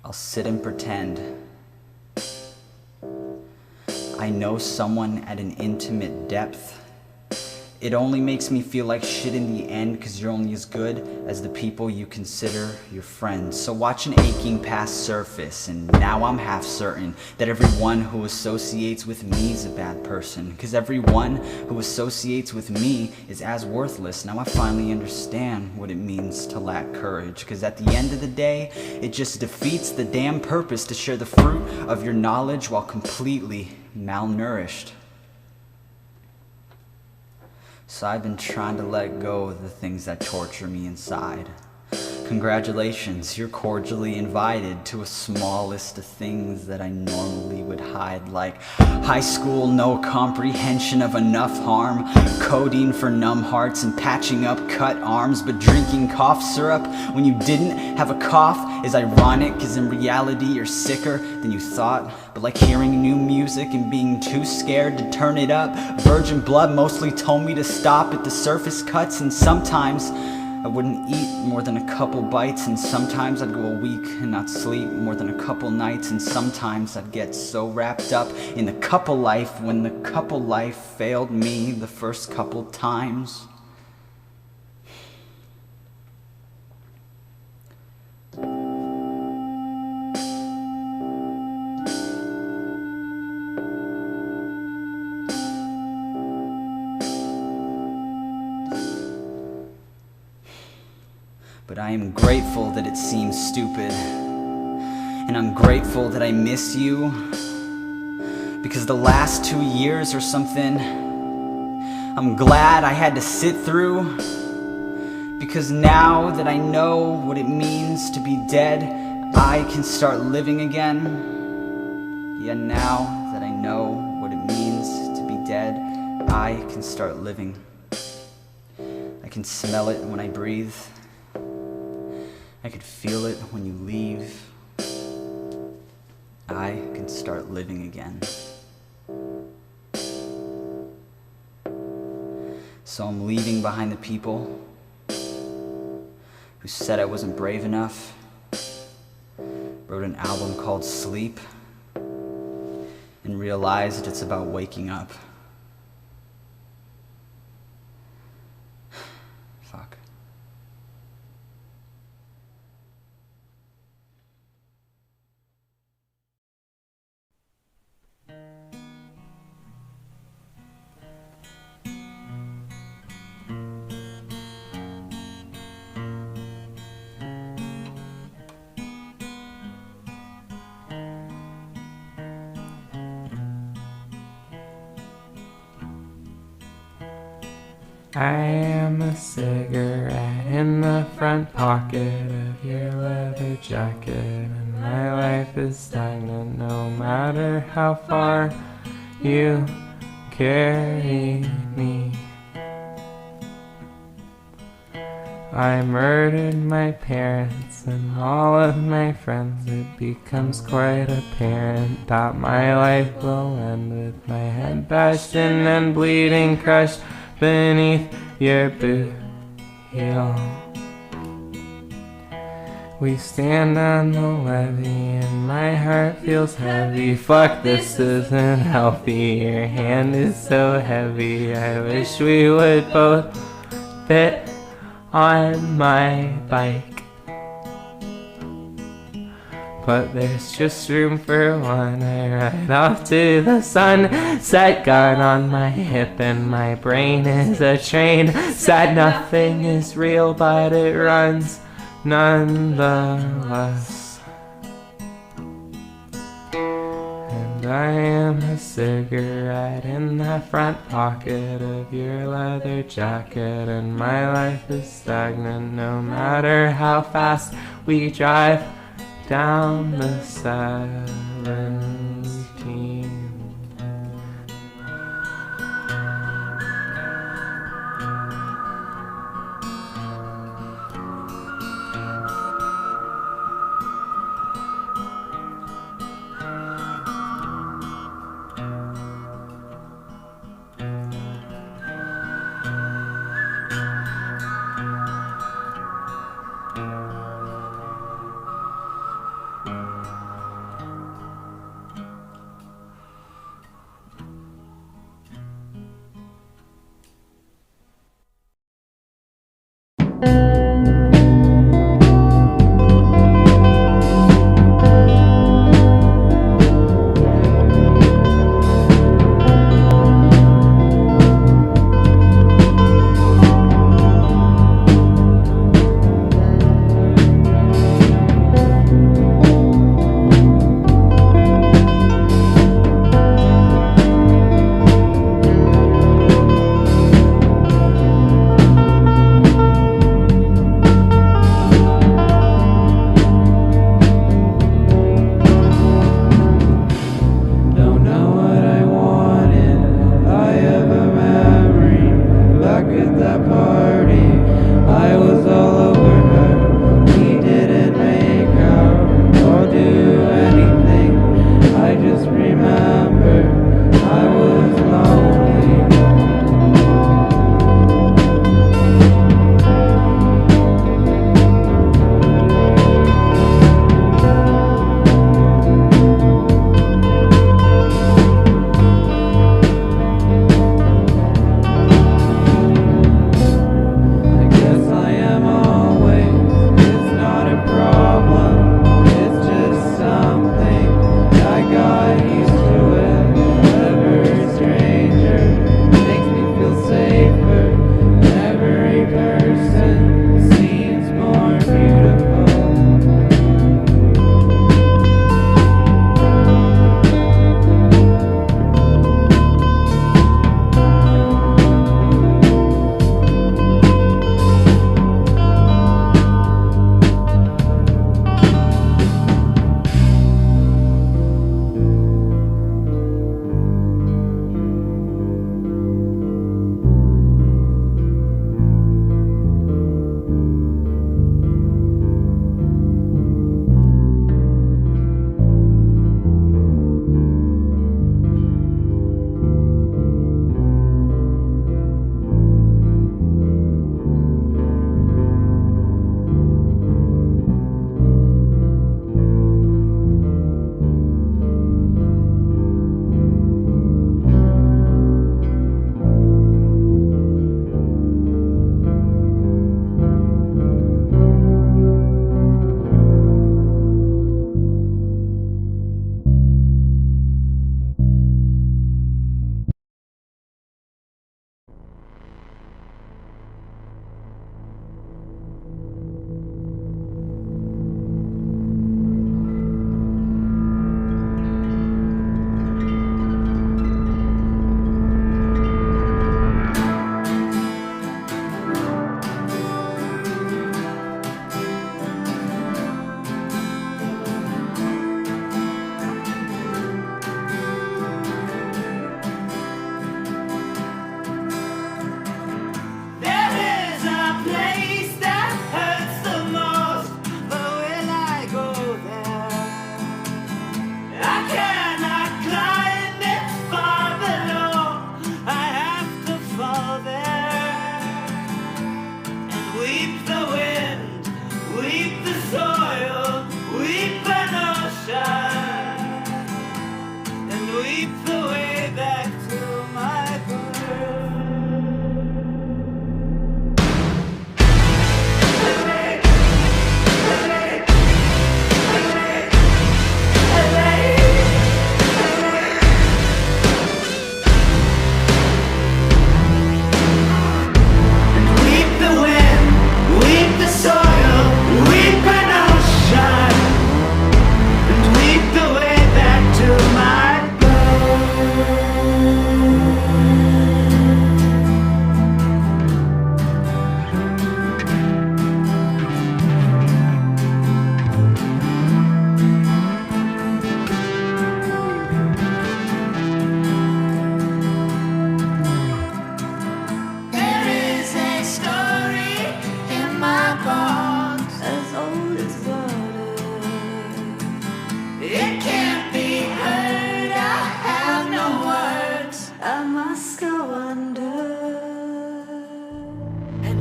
I'll sit and pretend I know someone at an intimate depth. It only makes me feel like shit in the end, cause you're only as good as the people you consider your friends. So watch an aching past surface, and now I'm half certain that everyone who associates with me is a bad person, cause everyone who associates with me is as worthless. Now I finally understand what it means to lack courage, cause at the end of the day, it just defeats the damn purpose to share the fruit of your knowledge while completely malnourished. So I've been trying to let go of the things that torture me inside. Congratulations, you're cordially invited to a small list of things that I normally would hide, like high school, no comprehension of enough harm, codeine for numb hearts and patching up cut arms. But drinking cough syrup when you didn't have a cough is ironic, cause in reality you're sicker than you thought. But like hearing new music and being too scared to turn it up, virgin blood mostly told me to stop at the surface cuts. And sometimes I wouldn't eat more than a couple bites, and sometimes I'd go a week and not sleep more than a couple nights. And sometimes I'd get so wrapped up in the couple life when the couple life failed me the first couple times. But I am grateful that it seems stupid, and I'm grateful that I miss you, because the last 2 years or something, I'm glad I had to sit through, because now that I know what it means to be dead, I can start living again. Yeah, now that I know what it means to be dead, I can start living. I can smell it when I breathe. I could feel it when you leave. I can start living again. So I'm leaving behind the people who said I wasn't brave enough, wrote an album called Sleep, and realized it's about waking up. Fuck. I am a cigarette in the front pocket of your leather jacket, and my life is stagnant no matter how far you carry me. I murdered my parents and all of my friends. It becomes quite apparent that my life will end with my head bashed in and bleeding, crushed beneath your boot heel. We stand on the levee and my heart feels heavy. Fuck, this isn't healthy. Your hand is so heavy. I wish we would both fit on my bike, but there's just room for one. I ride off to the sunset, gun on my hip, and my brain is a train. Sad nothing is real, but it runs nonetheless. And I am a cigarette in the front pocket of your leather jacket, and my life is stagnant no matter how fast we drive down the 17.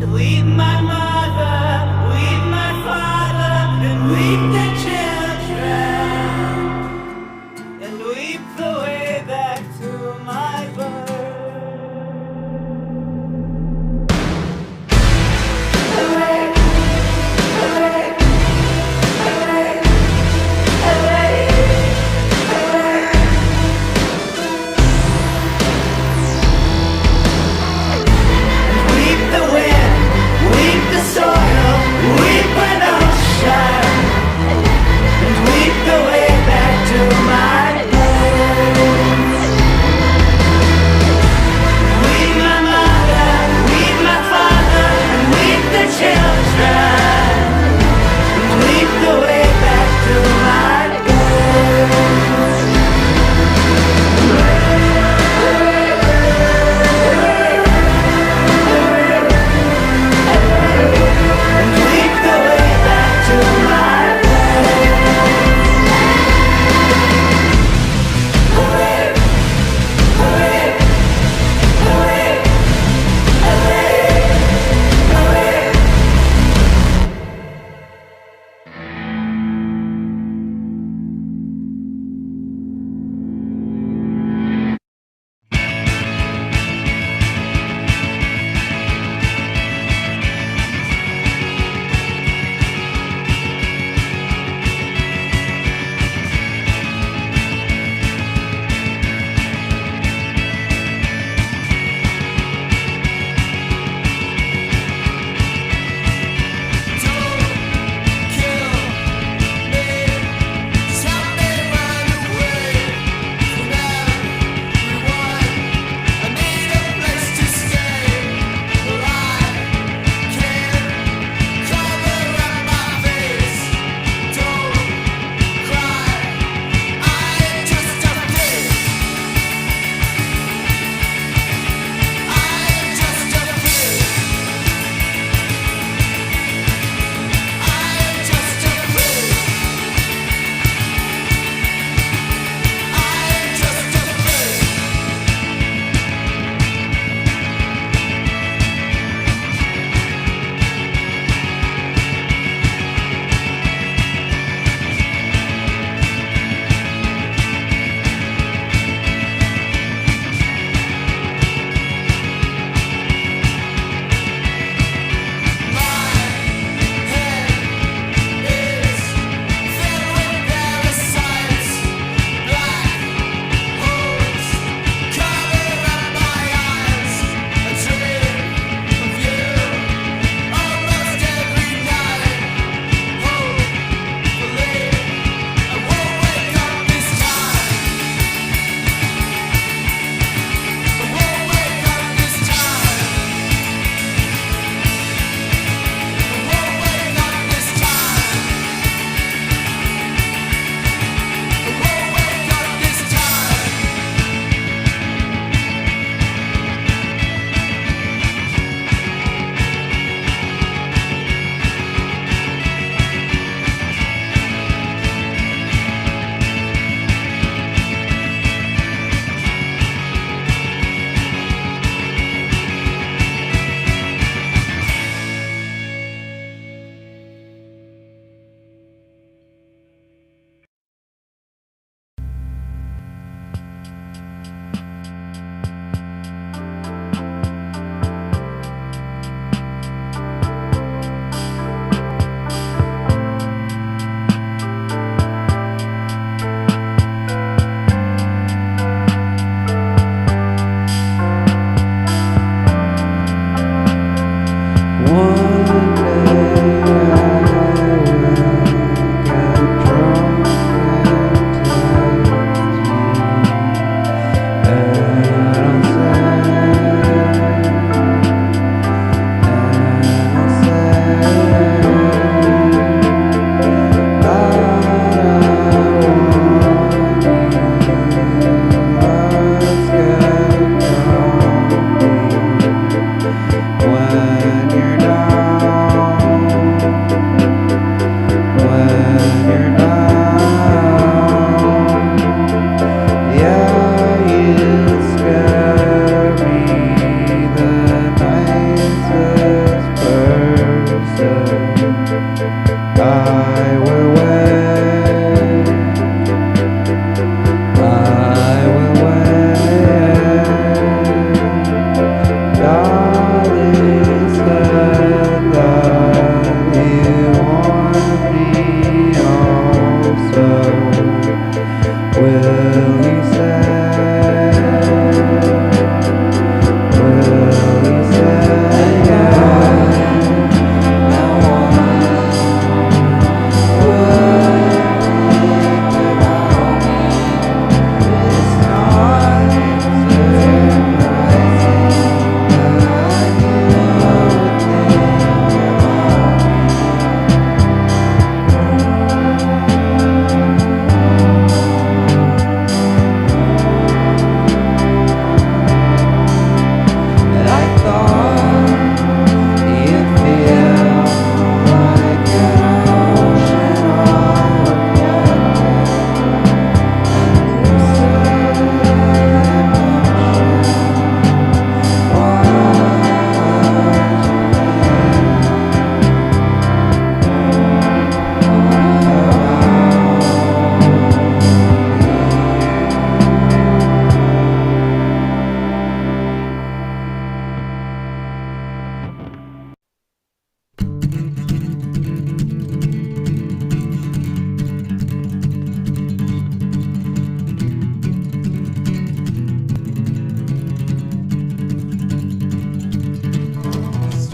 and weep my mother, weep my father, and weep the children, and weep the way back to my birth. Weep the wind,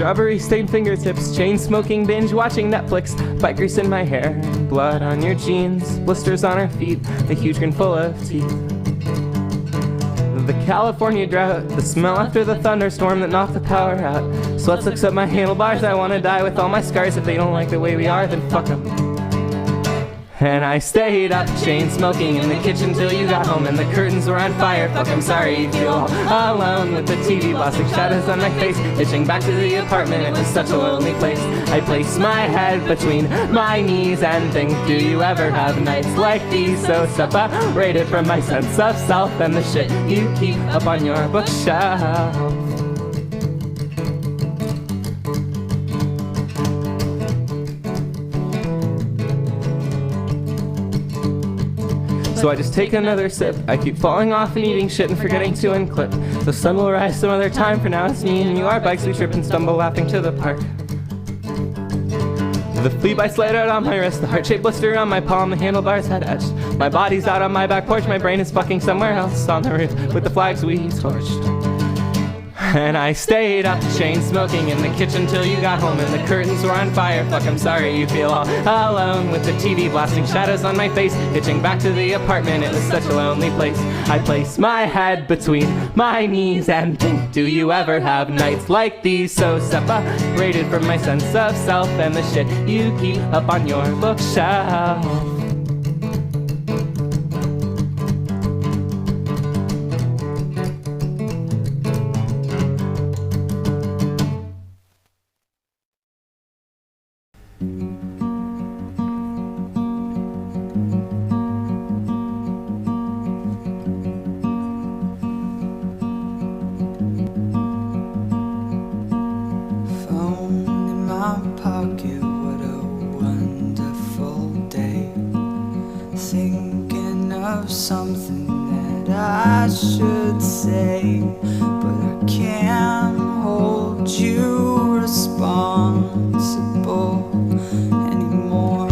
strawberry stained fingertips, chain smoking, binge watching Netflix, bike grease in my hair, blood on your jeans, blisters on our feet, a huge grin full of teeth. The California drought, the smell after the thunderstorm that knocked the power out. Sweat sucks up my handlebars, I wanna die with all my scars. If they don't like the way we are, then fuck 'em. And I stayed up, chain smoking in the kitchen till you got home, and the curtains were on fire. Fuck, I'm sorry you feel all alone with the TV blasting shadows on my face, itching back to the apartment. It was such a lonely place. I place my head between my knees and think, do you ever have nights like these? So separated from my sense of self and the shit you keep up on your bookshelf. So I just take another sip. I keep falling off and eating shit and forgetting to unclip. The sun will rise some other time. For now it's me and you. Our bikes, we trip and stumble laughing to the park. The flea bite slid out on my wrist, the heart-shaped blister on my palm, the handlebars had etched. My body's out on my back porch, my brain is fucking somewhere else on the roof with the flags we torched. And I stayed up, chain smoking in the kitchen till you got home, and the curtains were on fire. Fuck, I'm sorry you feel all alone with the TV blasting shadows on my face, itching back to the apartment. It was such a lonely place. I place my head between my knees and think, do you ever have nights like these? So separated from my sense of self and the shit you keep up on your bookshelf. Something that I should say, but I can't hold you responsible anymore.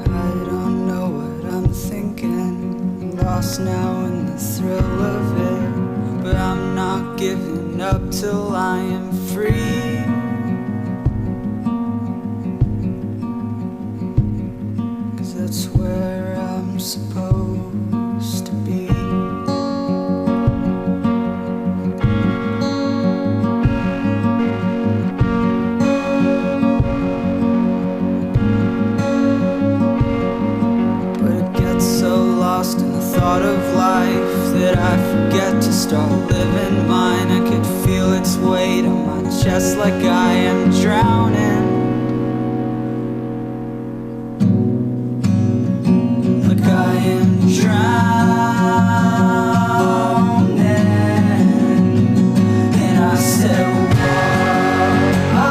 I don't know what I'm thinking, lost now in the thrill of it. But I'm not giving up till I am free. 'Cause that's where I'm supposed to be. But it gets so lost in the thought of life that I forget to start living mine. I could feel its weight on my chest like I am drowning. Like I am drowning. And I said, I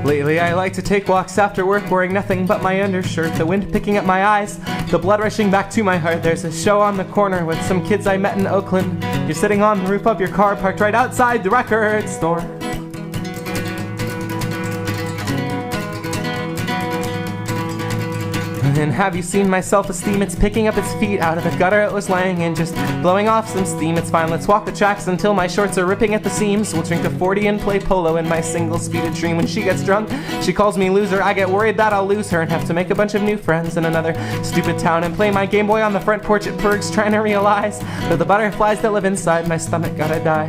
Lately I like to take walks after work wearing nothing but my undershirt, the wind picking at my eyes, the blood rushing back to my heart. There's a show on the corner with some kids I met in Oakland. You're sitting on the roof of your car parked right outside the record store. And have you seen my self-esteem? It's picking up its feet out of the gutter it was laying in, just blowing off some steam. It's fine, let's walk the tracks until my shorts are ripping at the seams. We'll drink a 40 and play polo in my single-speeded dream. When she gets drunk, she calls me loser. I get worried that I'll lose her and have to make a bunch of new friends in another stupid town and play my Game Boy on the front porch at Berg's, trying to realize that the butterflies that live inside my stomach gotta die.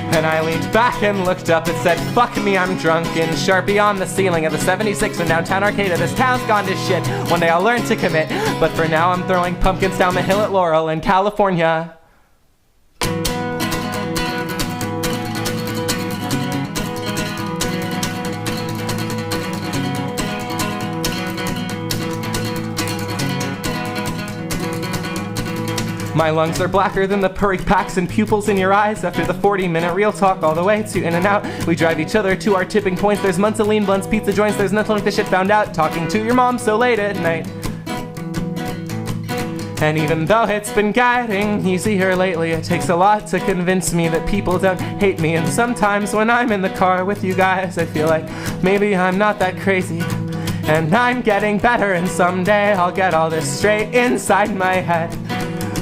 And I leaned back and looked up and said, fuck me, I'm drunk. In Sharpie on the ceiling of the 76 in downtown Arcata. This town's gone to shit. One day I'll learn to commit. But for now I'm throwing pumpkins down the hill at Laurel in California. My lungs are blacker than the Purig packs and pupils in your eyes. After the 40-minute real talk all the way to In-N-Out, we drive each other to our tipping points. There's months of lean blunts, pizza joints, there's nothing like the shit found out. Talking to your mom so late at night. And even though it's been getting easier lately, it takes a lot to convince me that people don't hate me. And sometimes when I'm in the car with you guys, I feel like maybe I'm not that crazy. And I'm getting better, and someday I'll get all this straight inside my head.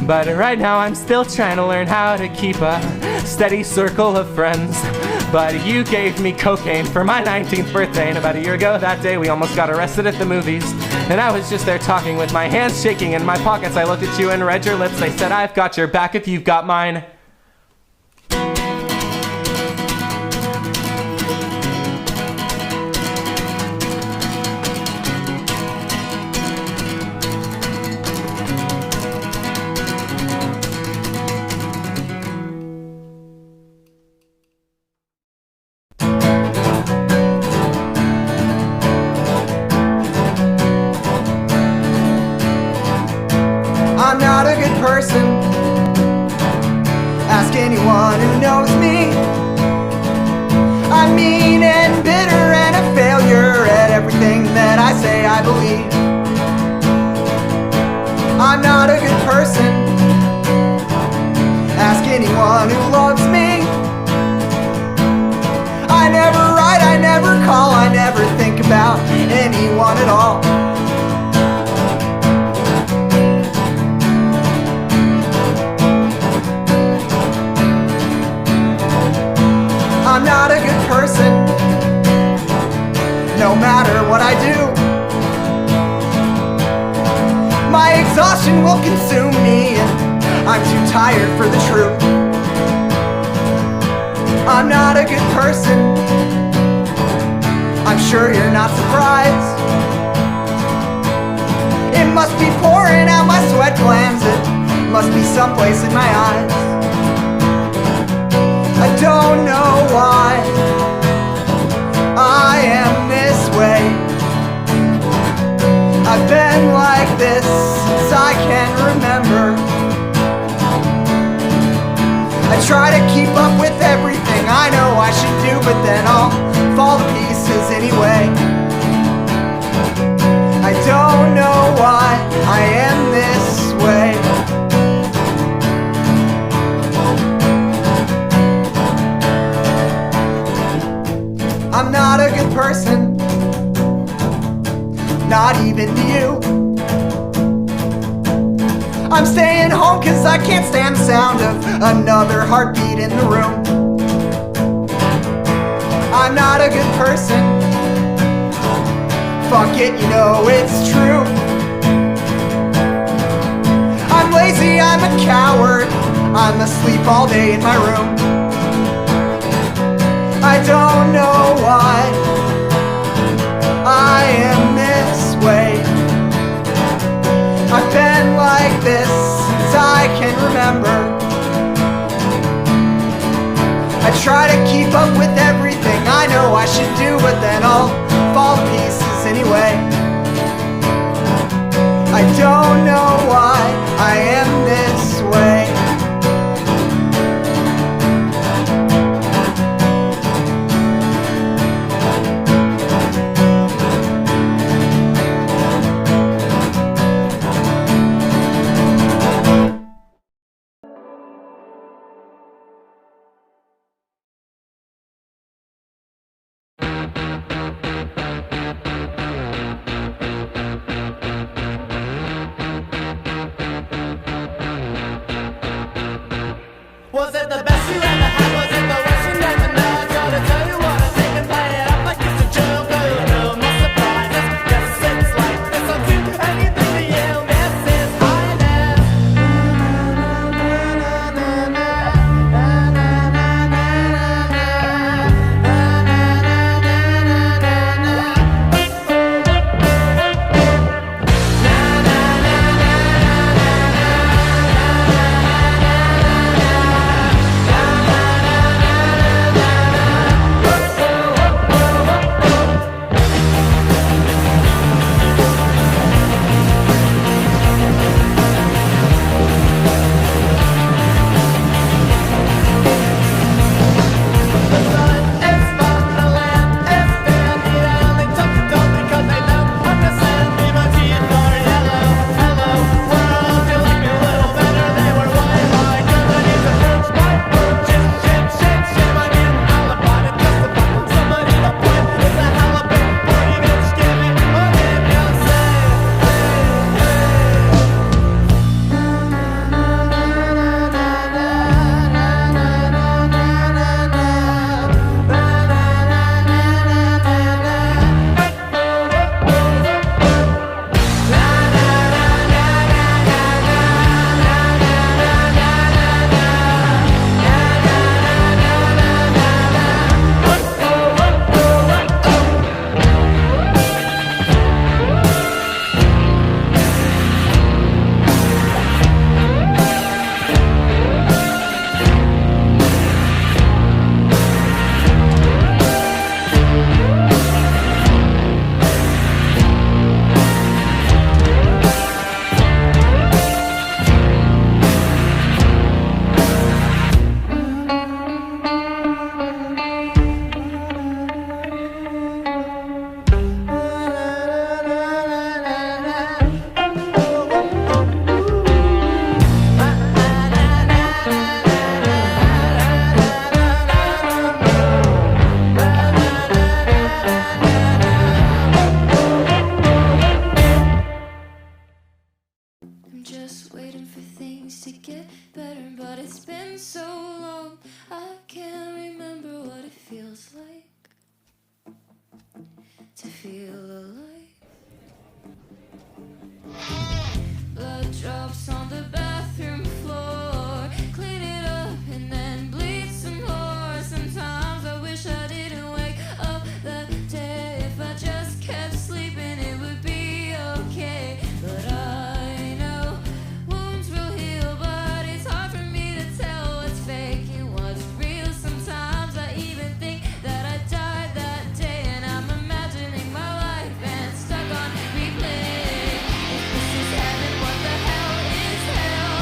But right now I'm still trying to learn how to keep a steady circle of friends. But you gave me cocaine for my 19th birthday, and about a year ago that day we almost got arrested at the movies. And I was just there talking with my hands shaking in my pockets. I looked at you and read your lips. I said, I've got your back if you've got mine. I'm not a good person. Ask anyone who knows me. I'm mean and bitter and a failure at everything that I say I believe. I'm not a good person. Ask anyone who loves me. I never write, I never call, I never think about anyone at all. I'm not a good person, no matter what I do. My exhaustion will consume me, and I'm too tired for the truth. I'm not a good person, I'm sure you're not surprised. It must be pouring out my sweat glands, it must be someplace in my eyes. I don't know why I am this way. I've been like this since I can remember. I try to keep up with everything I know I should do, but then I'll fall to pieces anyway. I don't know why I am this way. I'm not a good person, not even to you. I'm staying home cause I can't stand the sound of another heartbeat in the room. I'm not a good person, fuck it, you know it's true. I'm lazy, I'm a coward, I'm asleep all day in my room. I don't know why I am this way. I've been like this since I can remember. I try to keep up with everything I know I should do, but then I'll fall to pieces anyway. I don't know why I am this way. things to get better, but it's been so long, I can't remember what it feels like to feel alive. Blood drops on the bathroom floor, clean it up and then bleed some more. Sometimes I wish I didn't wake up that day. If I just kept sleeping, it would be okay. But I know wounds will heal, but it's hard for me to tell what's fake and what's real. Sometimes I even think that I died that day, and I'm imagining my life and stuck on replay. If this is heaven, what the hell is hell?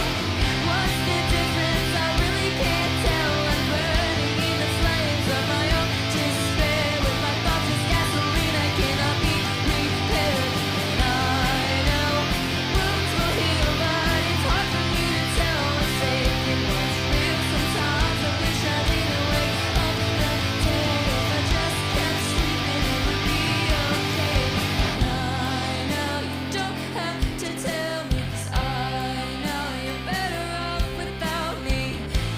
What's the difference? I really can't tell. I'm burning in the flames of my own despair, with my thoughts as gasoline I cannot be repaired. And I know wounds will heal, but it's hard for me to tell what's fake and what's real. Sometimes I wish I didn't wake up that day. If I just kept sleeping, it would be okay. And I know you don't have to tell me, 'cause I know you're better off without me.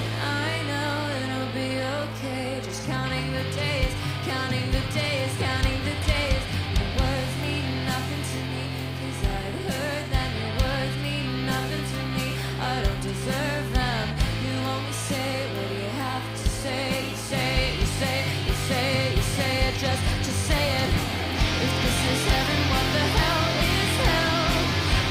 And I know that it'll be okay. Just counting the days, counting the days, counting the days. Your words mean nothing to me, 'cause I've heard that your words mean nothing to me. I don't deserve them. You only say what you have to say. You say, you say, you say, you say it just say it. If this is heaven, what the hell is hell?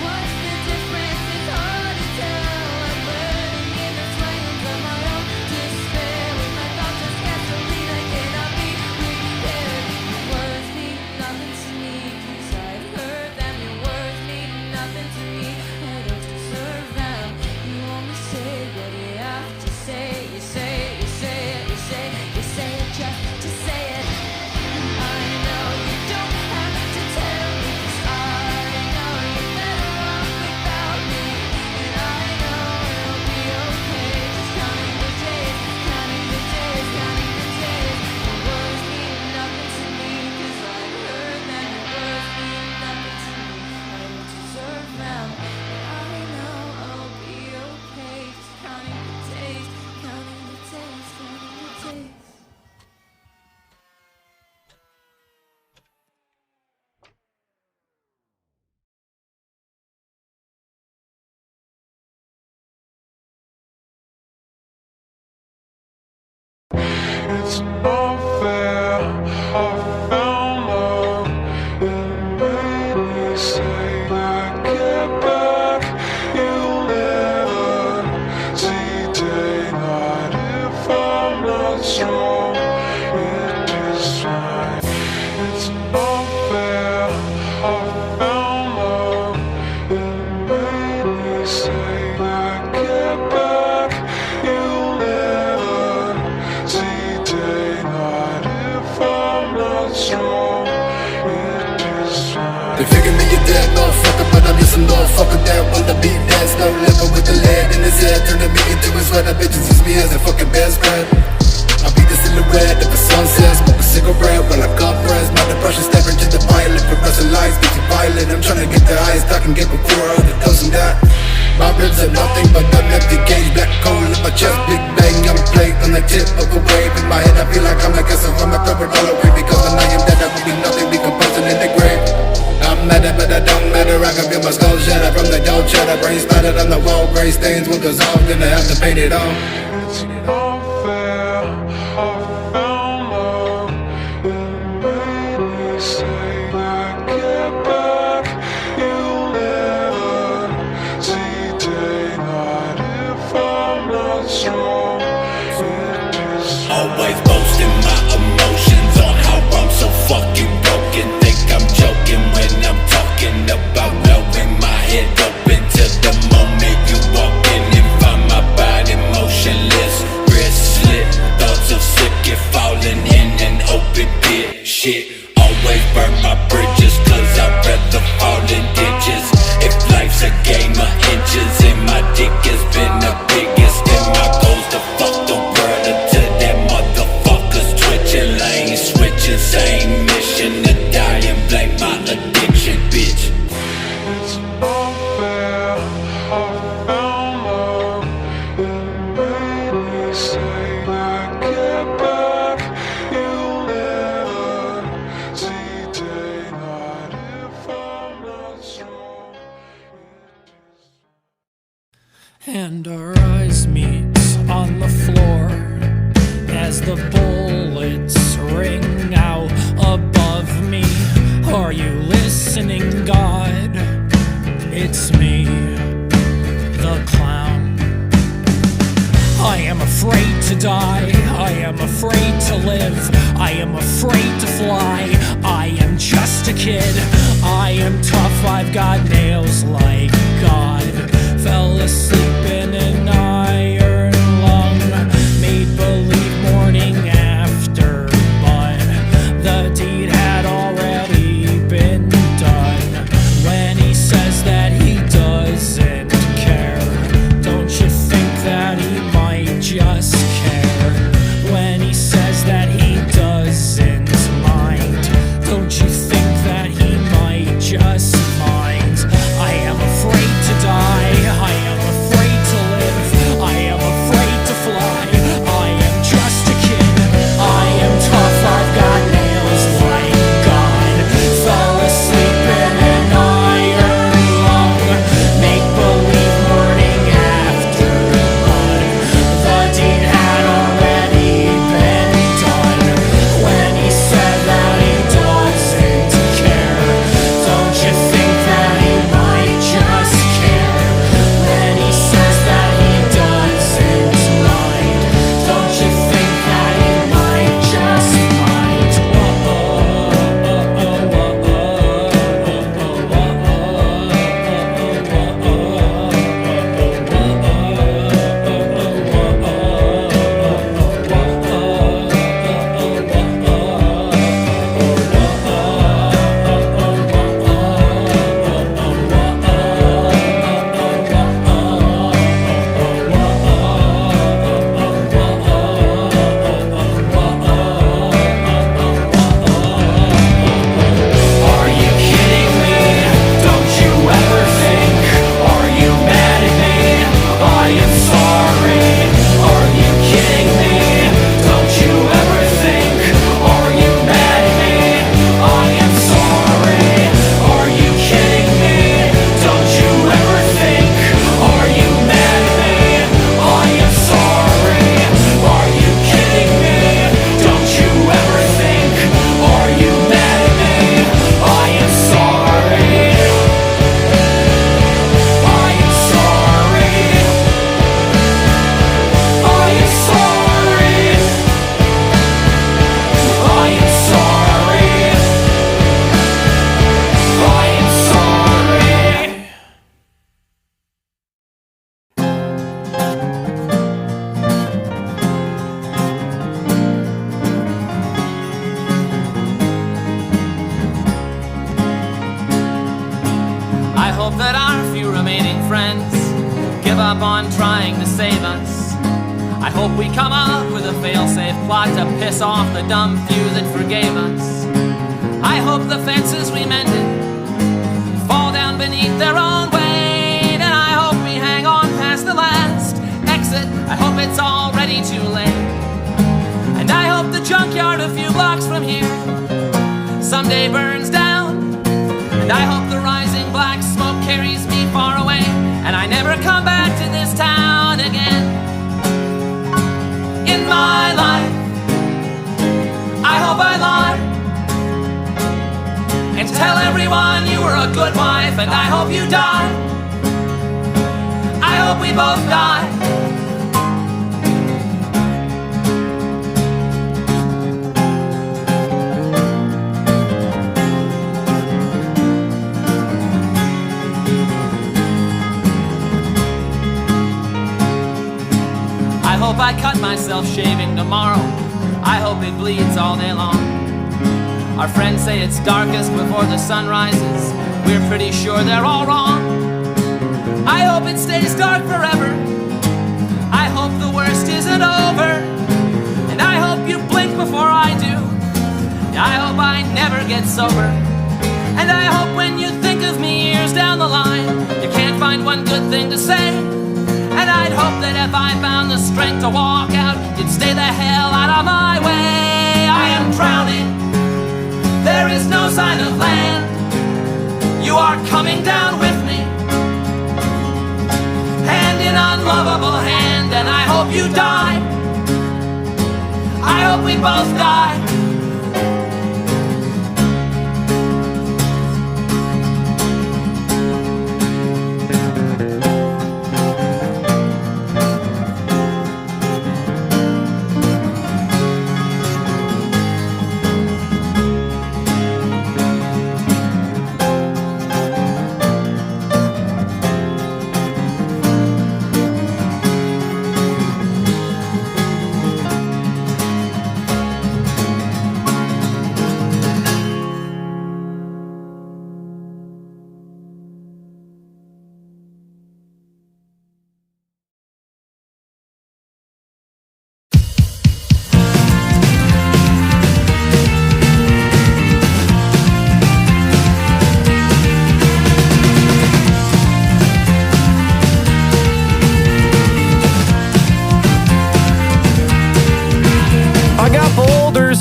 What's the difference? It's hard to tell. I'm burning in the flames of my own despair, with my thoughts as gasoline I cannot be repaired. Your words mean nothing to me, 'cause I've heard them. Your words mean nothing to me. I don't deserve them. You only say what you have to say. You say, you say it, you say, you say it just say it. I know you don't have to tell me, 'cause I know you're better off without me. And I know it'll be okay. Just counting the days, counting the days, counting the days. Your words mean nothing to me, 'cause I've heard them. Your words mean nothing to me. I don't deserve them. But I know I'll be okay. Just counting the days, counting the days, counting the days. It's not fair. I found love. It made me say that get back. You'll never see daylight if I'm not strong. It is fine. It's not fair. I found love. It made me say that get back. You'll never see daylight if I'm not strong. It is fine. They figure me a dead motherfucker, but I'm just a motherfucker that wanna be dead. No living with the lead in his head, turning me into his sweater. Bitches use me as a fucking best friend. I'll be the silhouette of the sunset, smoke a cigarette while I compress. My depression stepping to the violet, progressive lies, getting violent. I'm trying to get the highest I can get before other doesn't die. My ribs are nothing but an empty cage, black coal in my chest, big bang. I'm a plate on the tip of a wave. In my head I feel like I'm like a son, my throat all away. Because when I am dead I will be nothing, decomposing in the grave. I'm mad but I don't matter, I can feel my skull shatter from the dough chatter. Brain splattered on the wall, gray stains will dissolve, then I have to paint it on. It's not fair. I found love. It made me say that get back. You'll never see daylight if I'm not strong. It is Always boasting my emotions on how I'm so fucking broken. Think I'm joking when I'm talking about blowing my head open to the moment you walk in and find my body motionless. Wrist slit, thoughts of sick falling in an open pit. Shit, always burn my bridges, 'cause I'd rather fall in ditches. If life's a game of inches and my dick has been the biggest, and my goal's to fuck the world until that motherfucker and our eyes meet on the floor as the bullets ring out above me. Are you listening, God? It's me, the clown. I am afraid to die, I am afraid to live, I am afraid to fly, I am just a kid, I am tough, I've got nails like God. Fell asleep in an iron lung, made believe morning after, but the deed had already been done. When he says that he doesn't care, don't you think that he might just care? When he says that he doesn't mind, don't you think that he might just mind? I am afraid to die, I am afraid to live, I am afraid to fly, I am just a kid, I am tough, I've got nails like God. Fell asleep in an iron lung, make believe morning after, but the deed had already been done. When he said that he doesn't care, don't you think that he might just care? When he says that he doesn't mind, don't you think that he might just mind? Are you kidding me? Don't you ever think? Are you mad at me? I am sorry. Are you kidding me? Don't you ever think? Are you mad at me? I am sorry. Are you kidding me? Don't you ever think? Are you mad at me? I am sorry. Are you kidding me? Don't you ever think? Are you mad at me? I am sorry. I am sorry. I am sorry. I am sorry. I am sorry. I hope that our few remaining friends give up on trying to save us. I hope we come up with a fail-safe plot to piss off the dumb few that forgave us. I hope the fences we mended fall down beneath their own weight, and I hope we hang on past the last exit. I hope it's already too late. And I hope the junkyard a few blocks from here someday burns down. And I hope the rising black smoke carries me far away, and I never come back to this town again. In my life, I hope I lie and tell everyone you were a good wife, and I hope you die. I hope we both die. I hope I cut myself shaving tomorrow. I hope it bleeds all day long. Our friends say it's darkest before the sun rises. We're pretty sure they're all wrong. I hope it stays dark forever. I hope the worst isn't over. And I hope you blink before I do. I hope I never get sober. And I hope when you think of me years down the line, you can't find one good thing to say. And I'd hope that if I found the strength to walk out, you'd stay the hell out of my way. I am drowning, there is no sign of land. You are coming down with me, hand in hand. both die.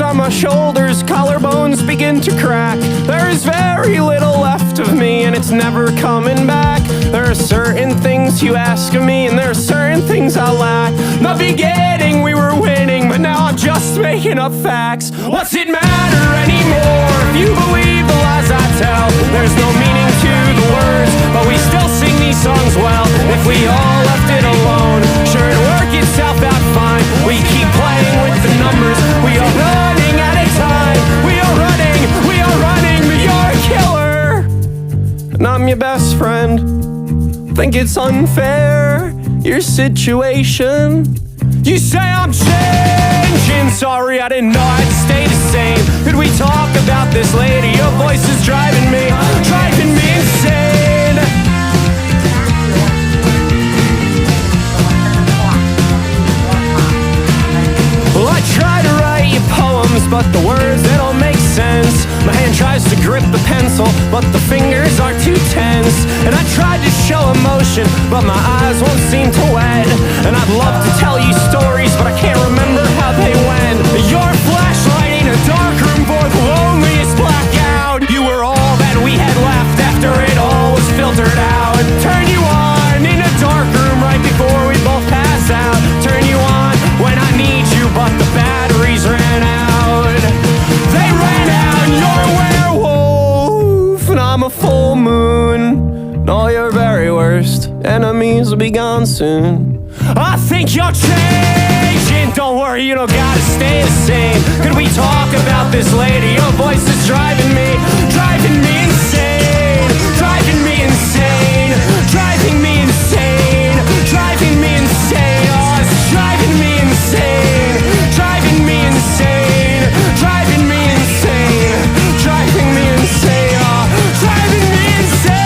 On my shoulders, collarbones begin to crack. There is very little left of me, and it's never coming back. There are certain things you ask of me, and there are certain things I lack. In the beginning we were winning, but now I'm just making up facts. What's it matter anymore if you believe the lies I tell? There's no meaning to the words, but we still sing these songs well. If we all left it alone, sure it'd work itself out fine. We keep playing with the numbers, we are running out of time. We are running, but you're a killer, and I'm your best friend. Think it's unfair, your situation. You say I'm changing, sorry I didn't know I'd stay the same. Could we talk about this later? Your voice is driving me insane. Well, I try to write you poems, but the words, they don't make sense. My hand tries to grip the pencil, but the fingers are too tense. And I tried to show emotion, but my eyes won't seem to wet. And I'd love to tell you stories, but I can't remember how they went. Your flashlight in a dark room for the loneliest blackout. You were all that we had left after it all was filtered out. Turn you on in a dark room right before we both pass out. Turn you on when I need you, but the batteries ran out. They ran out, you're a werewolf, and I'm a full moon. And all your very worst enemies will be gone soon. I think you're changing, don't worry, you don't gotta stay the same. Could we talk about this later? Your voice is driving me insane. Driving me insane, driving me insane, driving me insane. Oh, it's driving me insane, driving me insane, driving me insane, driving me insane. Oh, driving me insane.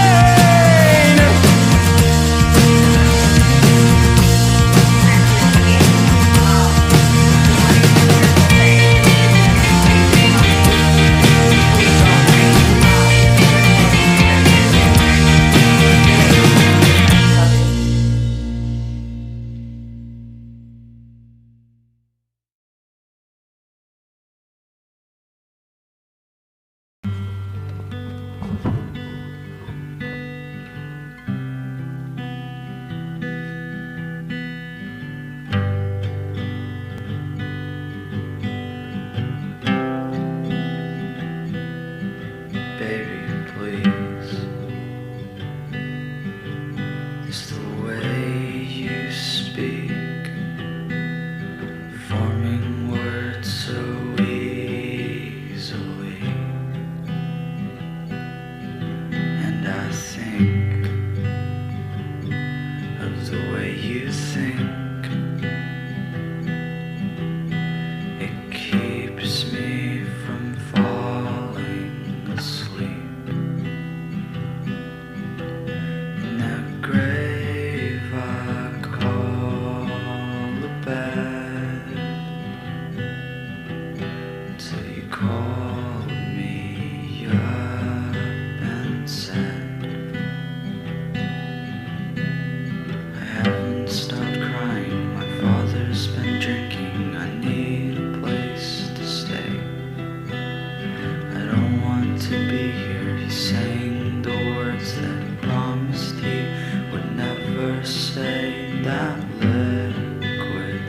that liquid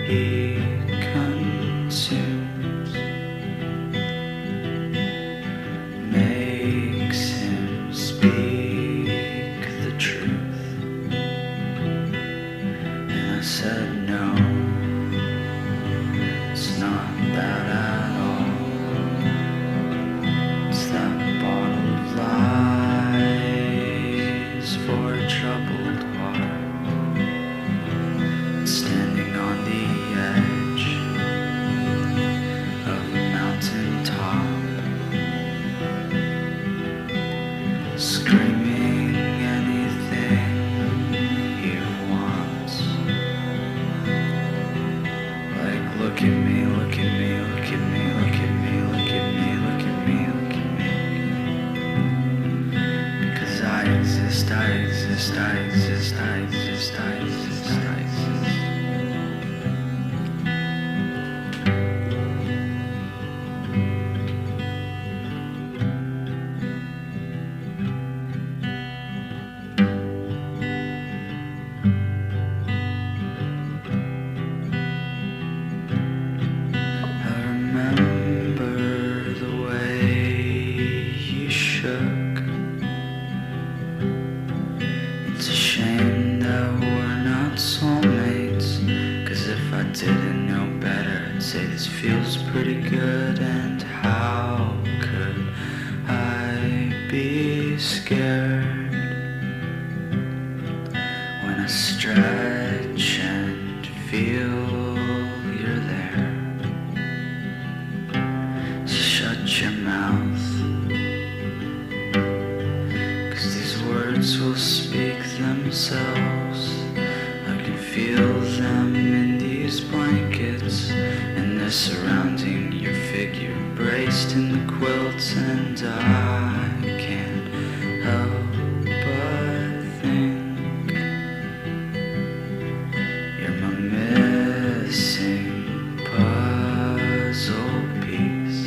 he consumed. said no, it's not that at all. It's that bottle of lies for a troubled heart, standing on the edge of a mountain top, screaming anything you want. Like, look at me, look at me, look at me, look at me, look at me, look at me, look at me. Because I exist, I exist, I exist, I exist, I exist, I exist. I remember the way you shook. It's a shame that we're not soulmates, 'cause if I didn't know better, I'd say this feels pretty good. And how could I be scared when I stretch and feel you're there? So shut your mouth, 'cause these words will speak themselves. I can feel them in these blankets, and they're surrounding your figure, braced in the quilts. And I can't help but think you're my missing puzzle piece.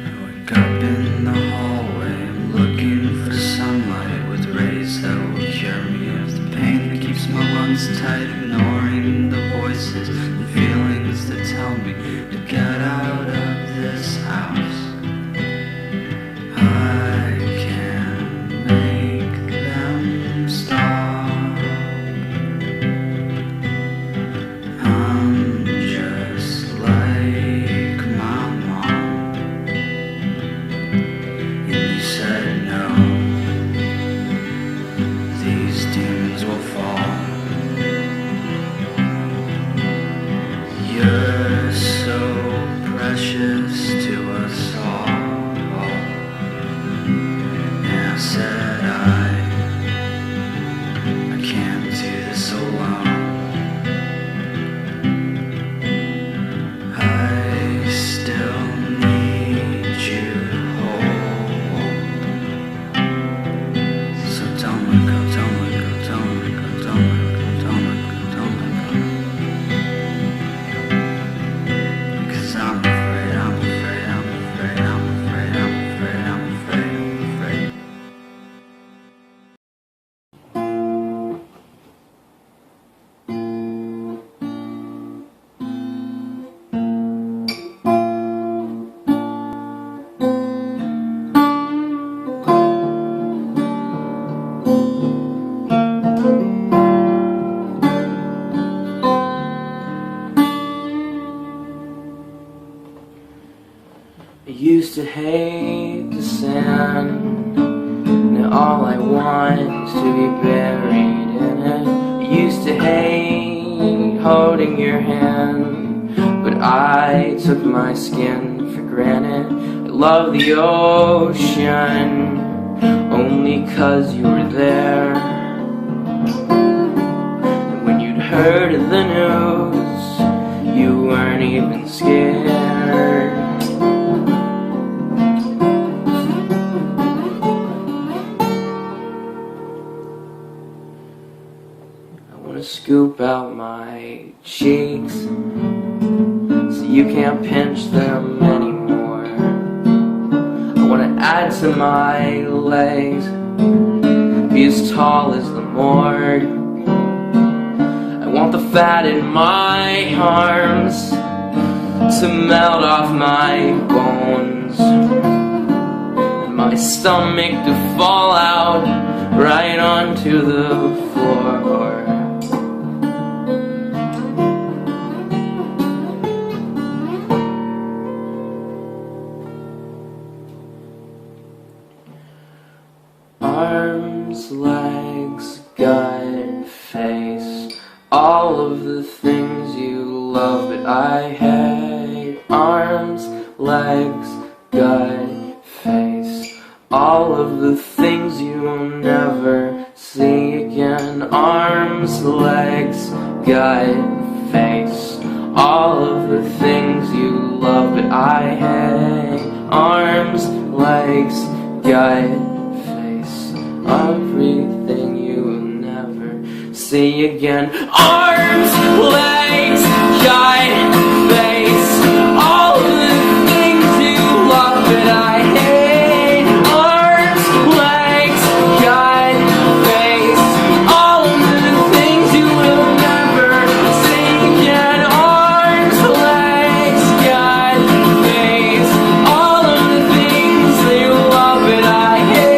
I wake up in the hallway, I'm looking for sunlight with rays that will cure me of the pain that keeps my lungs tight, ignoring the voices, the feelings that tell me to get out of this house. I can't make them stop. I'm just like my mom. And you said no, these demons will fall. You're so precious to us all. And I said I can't do this alone. I still need you whole. So don't let go, don't let go, don't let go, don't let go, don't let go, don't let go. Because I'm afraid, I'm afraid, I'm afraid, I'm afraid, I'm afraid, I'm afraid, I'm afraid. I used to hate the sand. Now all I want is to be buried in it. I used to hate holding your hand, but I took my skin for granted. I love the ocean only 'cause you were there. And when you'd heard the news, you weren't even scared. Scoop out my cheeks so you can't pinch them anymore. I wanna add to my legs, be as tall as the morgue. I want the fat in my arms to melt stomach to fall out right onto the floor. Arms, legs, gut, face, all of the things you love but I hate. Arms, legs, gut, face, all of the things you will never see again. Arms, legs, gut, face, all of the things you love but I hate. Arms, legs, gut, everything you will never see again. Arms, legs, giant face, all of the things you love but I hate. Arms, legs, giant face, all of the things you will never see again. Arms, legs, giant face, all of the things you love but I hate.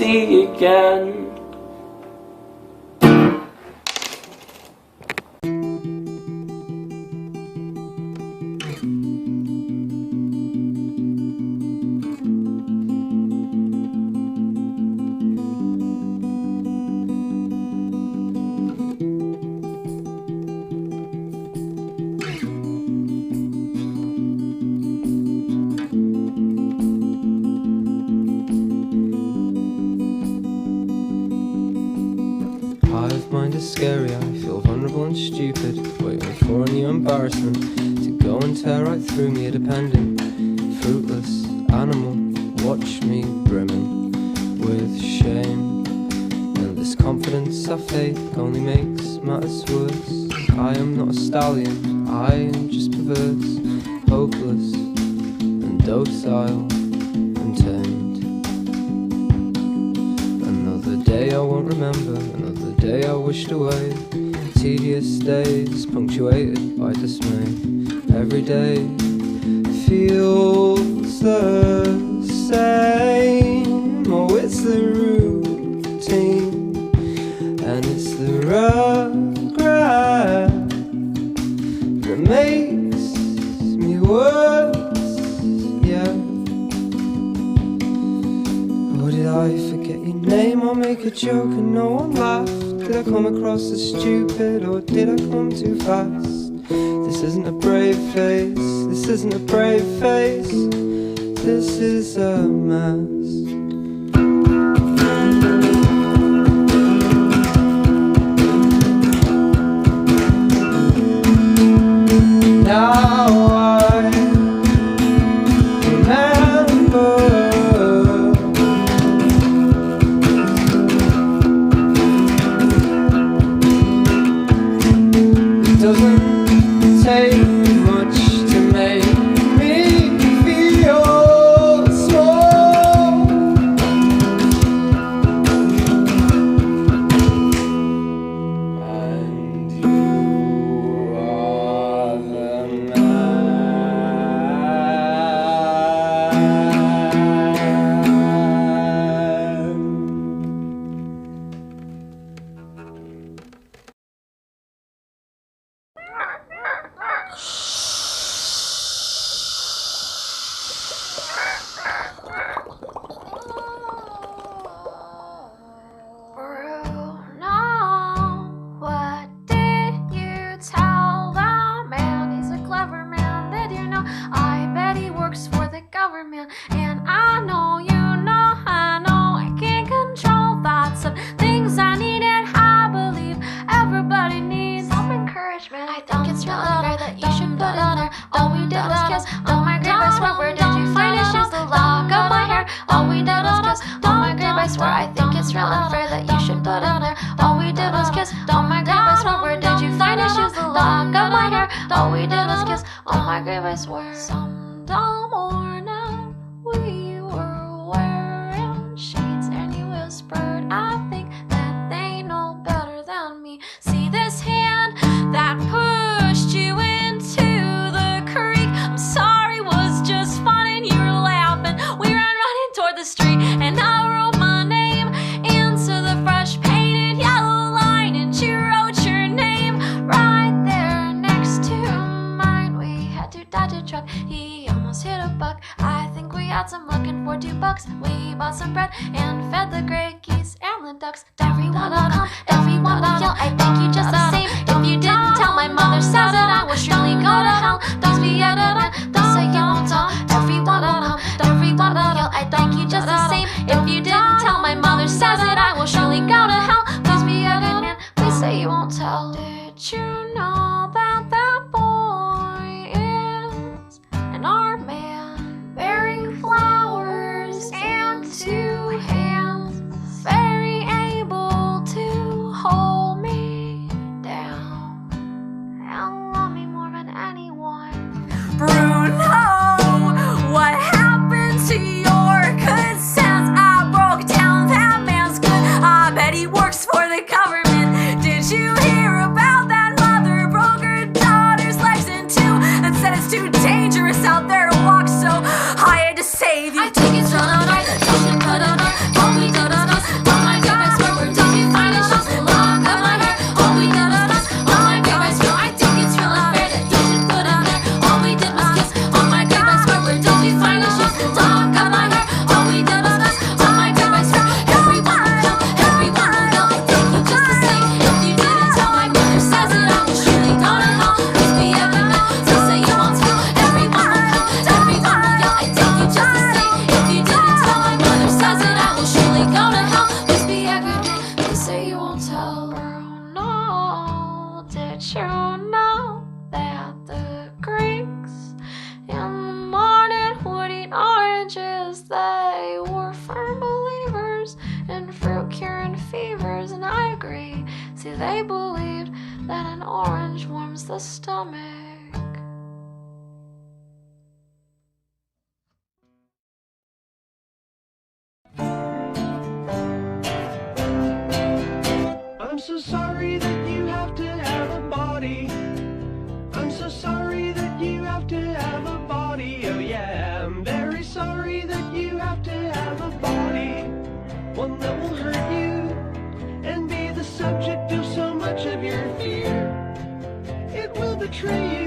Again. Mind is scary, I feel vulnerable and stupid, waiting for a new embarrassment to go and tear right through me. A dependent, fruitless animal, watch me brimming with shame. And this confidence I fake only makes matters worse. I am not a stallion, I am just perverse, hopeless and docile and tamed. Another day I won't remember, another day I wished away. Tedious days punctuated by dismay. Every day feels the same. Oh, it's the routine, and it's the regret that makes me worse, yeah. Or did I forget your name or make a joke and no one laughed? Did I come across as stupid or did I come too fast? This isn't a brave face, this isn't a brave face, this is a mess. Now I remember it doesn't take much to make me feel small. And you are the Bruno, what did you tell the man? He's a clever man, did you know? I bet he works for the government. And I know, you know, I know I can't control thoughts of things I needed. I believe everybody needs some encouragement. I think it's really fair that you should put in there. All we did was kiss. Oh my God, where did you find his shoes? The lock of my hair. All we did was kiss. give us were some dull morning. We were wearing sheets, and you whispered, I think that they know better than me. See this hand that pushed you into the creek? I'm sorry, was just fun, and you were laughing. We ran running toward the street, and I wrote my name into the fresh painted yellow line, and you wrote your name right there next to mine. We had to dodge a truck, he almost hit a buck. I think we had some looking for $2. We bought some bread and fed the gray geese and the ducks. Everyone will come, everyone will yell, I thank you just the same. If you didn't tell, my mother says that I will surely go to hell. Don't be don't say you won't tell. Everyone will come, everyone will yell, I thank you just the same. If you didn't tell, my mother says that I will surely go to hell. Please be a good man, please say you won't tell. Did you know that that boy is an art man, bearing flowers and 2 hands, very able to hold me down and love me more than anyone? Bruno, what happened to your good sense? I broke down, that man's good. I bet he works for the government. Did you hear about that mother broke her daughter's legs in 2 and said it's too dangerous out there to walk, so I had to save you? I think it's real alright, don't you put it on. Oh, we did us, oh my God, I swear, where did you find us? Just the long of my hair. Oh, we did us, oh my God, I swear, I think it's real unfair that you should put on there. All we did was kiss, oh my God, I swear, where did you find us? Just the long of my hair. Oh, we did us, oh my God, I swear, everyone will know, everyone will know. I think you just the same. If you didn't tell, my mother says that I will surely go to hell. Please be a good man, please say you won't tell. Everyone will know, everyone will yell, I think you just the same. If you didn't tell, my mother says that I will surely go to hell. Please be a good man, please say you won't tell. Bruno, did you know that the Greeks in the morning would eat oranges? They were firm believers in fruit curing fevers, and I agree. See, they believed that an orange warms the stomach. I'm so sorry that you have to have a body. I'm so sorry that you have to have a body. Oh yeah, I'm very sorry that you have to have a body. One that will hurt you and be the subject of so much of your fear. It will betray you.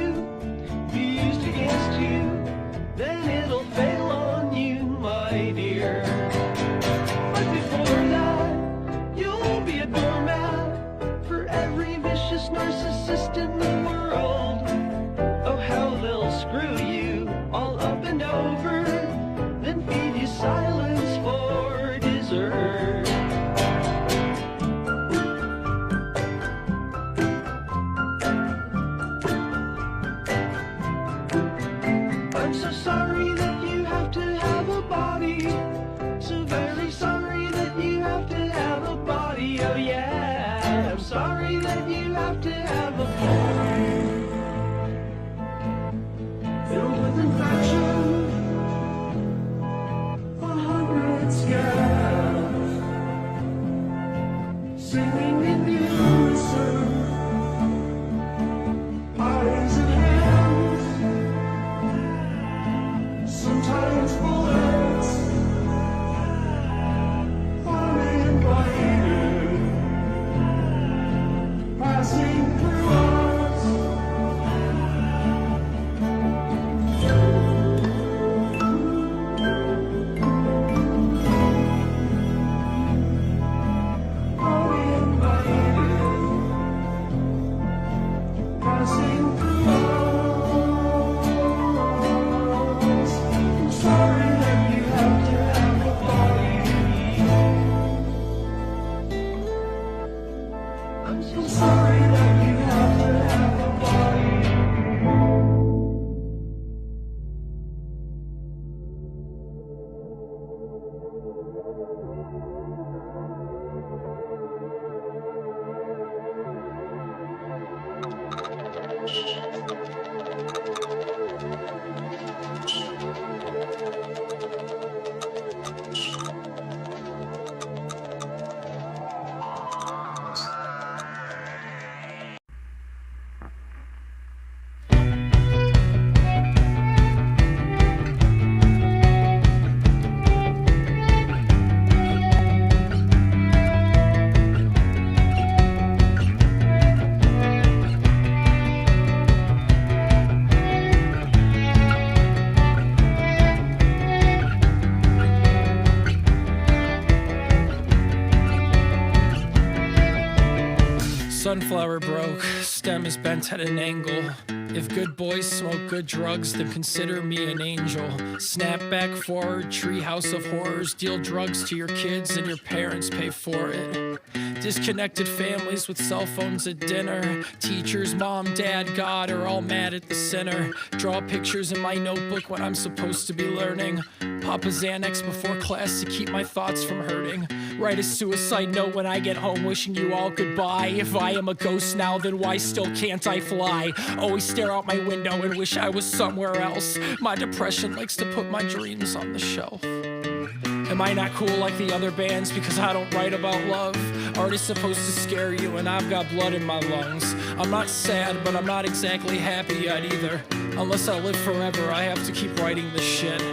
Sunflower broke, stem is bent at an angle. If good boys smoke good drugs, then consider me an angel. Snap back forward, treehouse of horrors. Deal drugs to your kids and your parents pay for it. Disconnected families with cell phones at dinner. Teachers, mom, dad, God are all mad at the center. Draw pictures in my notebook when I'm supposed to be learning. Pop a Xanax before class to keep my thoughts from hurting. Write a suicide note when I get home wishing you all goodbye. If I am a ghost now, then why still can't I fly? Always stare out my window and wish I was somewhere else. My depression likes to put my dreams on the shelf. Am I not cool like the other bands because I don't write about love? Art is supposed to scare you and I've got blood in my lungs. I'm not sad, but I'm not exactly happy yet either. Unless I live forever, I have to keep writing this shit.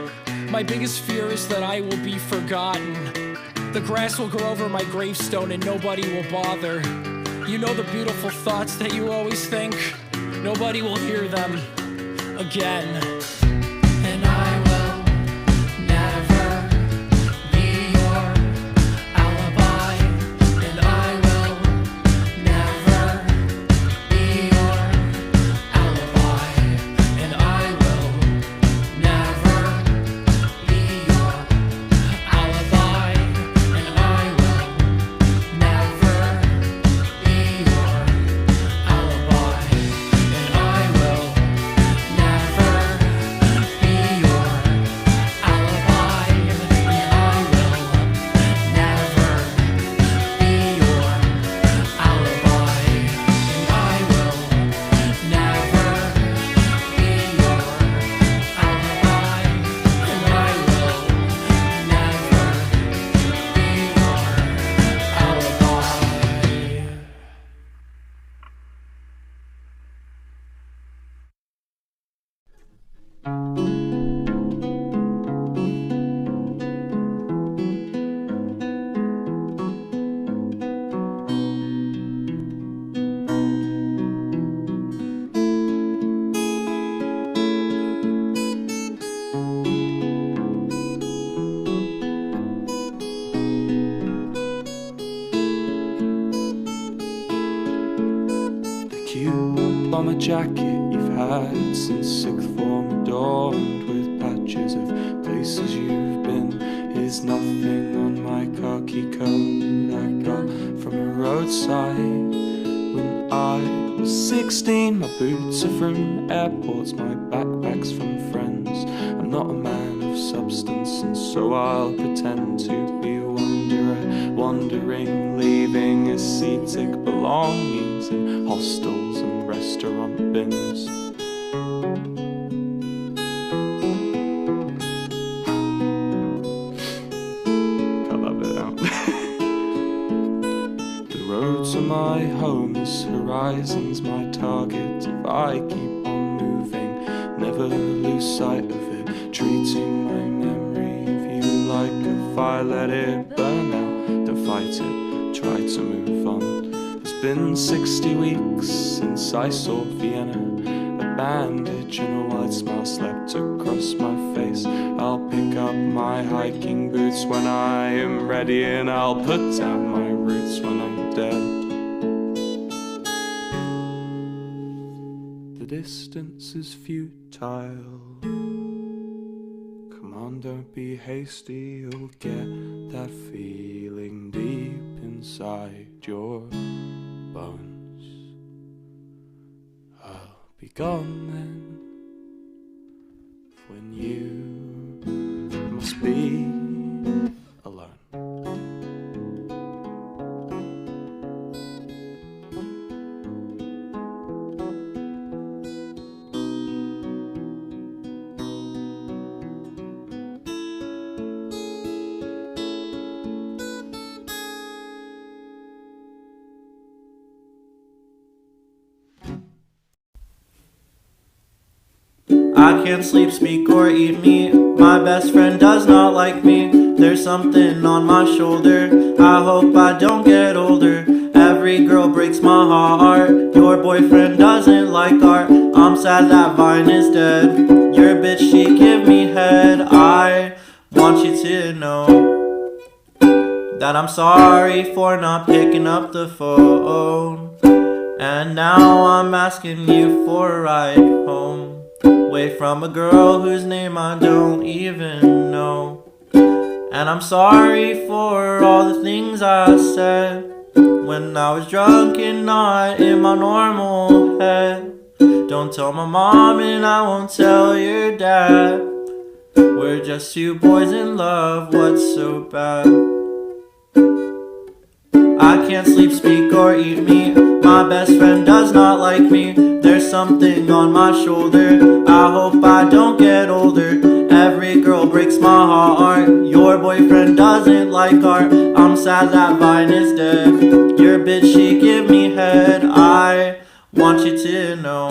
My biggest fear is that I will be forgotten. The grass will grow over my gravestone and nobody will bother. You know the beautiful thoughts that you always think? Nobody will hear them again. And I will never be your alibi. And I will never be your alibi. And I will never be your alibi. And I will never be your alibi. And I will bomber jacket you've had since sixth form, adorned with patches of places you've been, is nothing on my khaki coat I got from a roadside when I was 16. My boots are from airports, my backpack's from friends. I'm not a man of substance, and so I'll pretend to be a wanderer, wandering, leaving ascetic belongings in hostels and restaurant bins. Cut that bit out. The roads are my homes, horizons my target. If I keep on moving, never lose sight of it, treating my memory of you like a fire, let it burn out, don't fight it, try to move on. It's been 60 weeks since I saw Vienna, a bandage and a white smile slept across my face. I'll pick up my hiking boots when I am ready, and I'll put down my roots when I'm dead. The distance is futile. Come on, don't be hasty, you'll get that feeling deep inside your bones. I'll be gone then, when you must be alone. I can't sleep, speak, or eat meat. My best friend does not like me. There's something on my shoulder. I hope I don't get older. Every girl breaks my heart. Your boyfriend doesn't like art. I'm sad that Vine is dead. Your bitch, she give me head. I want you to know that I'm sorry for not picking up the phone. And now I'm asking you for a ride home, away from a girl whose name I don't even know. And I'm sorry for all the things I said when I was drunk and not in my normal head. Don't tell my mom and I won't tell your dad. We're just two boys in love, what's so bad? I can't sleep, speak, or eat me. My best friend does not like me. There's something on my shoulder. I hope I don't get older. Every girl breaks my heart. Your boyfriend doesn't like art. I'm sad that Vine is dead. Your bitch, she give me head. I want you to know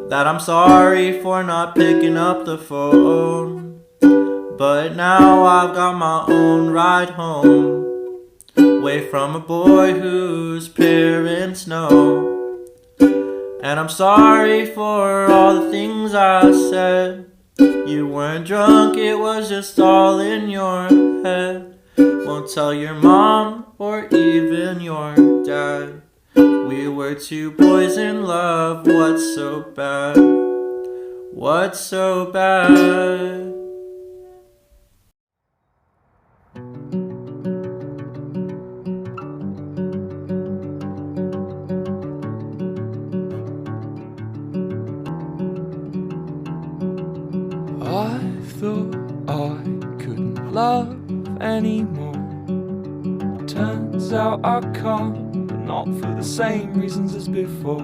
that I'm sorry for not picking up the phone, but now I've got my own ride home, away from a boy whose parents know. And I'm sorry for all the things I said. You weren't drunk, it was just all in your head. Won't tell your mom or even your dad. We were two boys in love, what's so bad? What's so bad? I thought I couldn't love anymore. Turns out I can't, but not for the same reasons as before.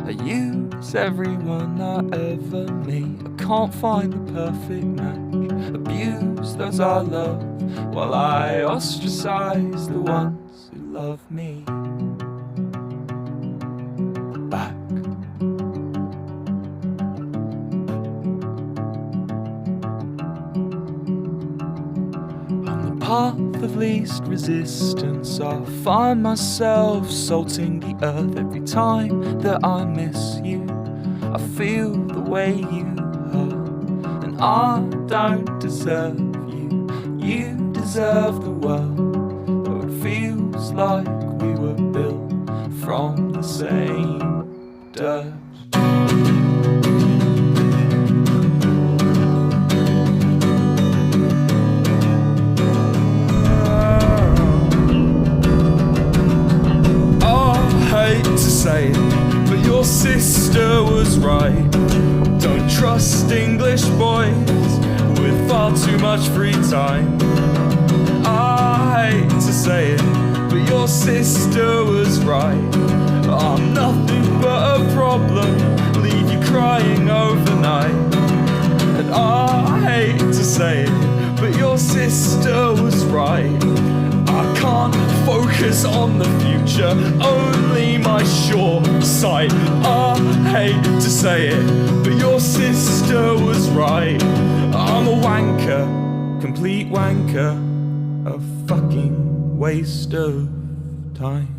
I use everyone I ever meet. I can't find the perfect match. Abuse those I love while I ostracize the ones who love me back. Path of least resistance, I find myself salting the earth every time that I miss you. I feel the way you hurt, and I don't deserve you. You deserve the world, though it feels like we were built from the same dirt. Say it, but your sister was right. Don't trust English boys with far too much free time. I hate to say it, but your sister was right. I'm nothing but a problem, leave you crying overnight. And I hate to say it, but your sister was right. I can't focus on the future, only my short sight. I hate to say it, but your sister was right. I'm a wanker, complete wanker, a fucking waste of time.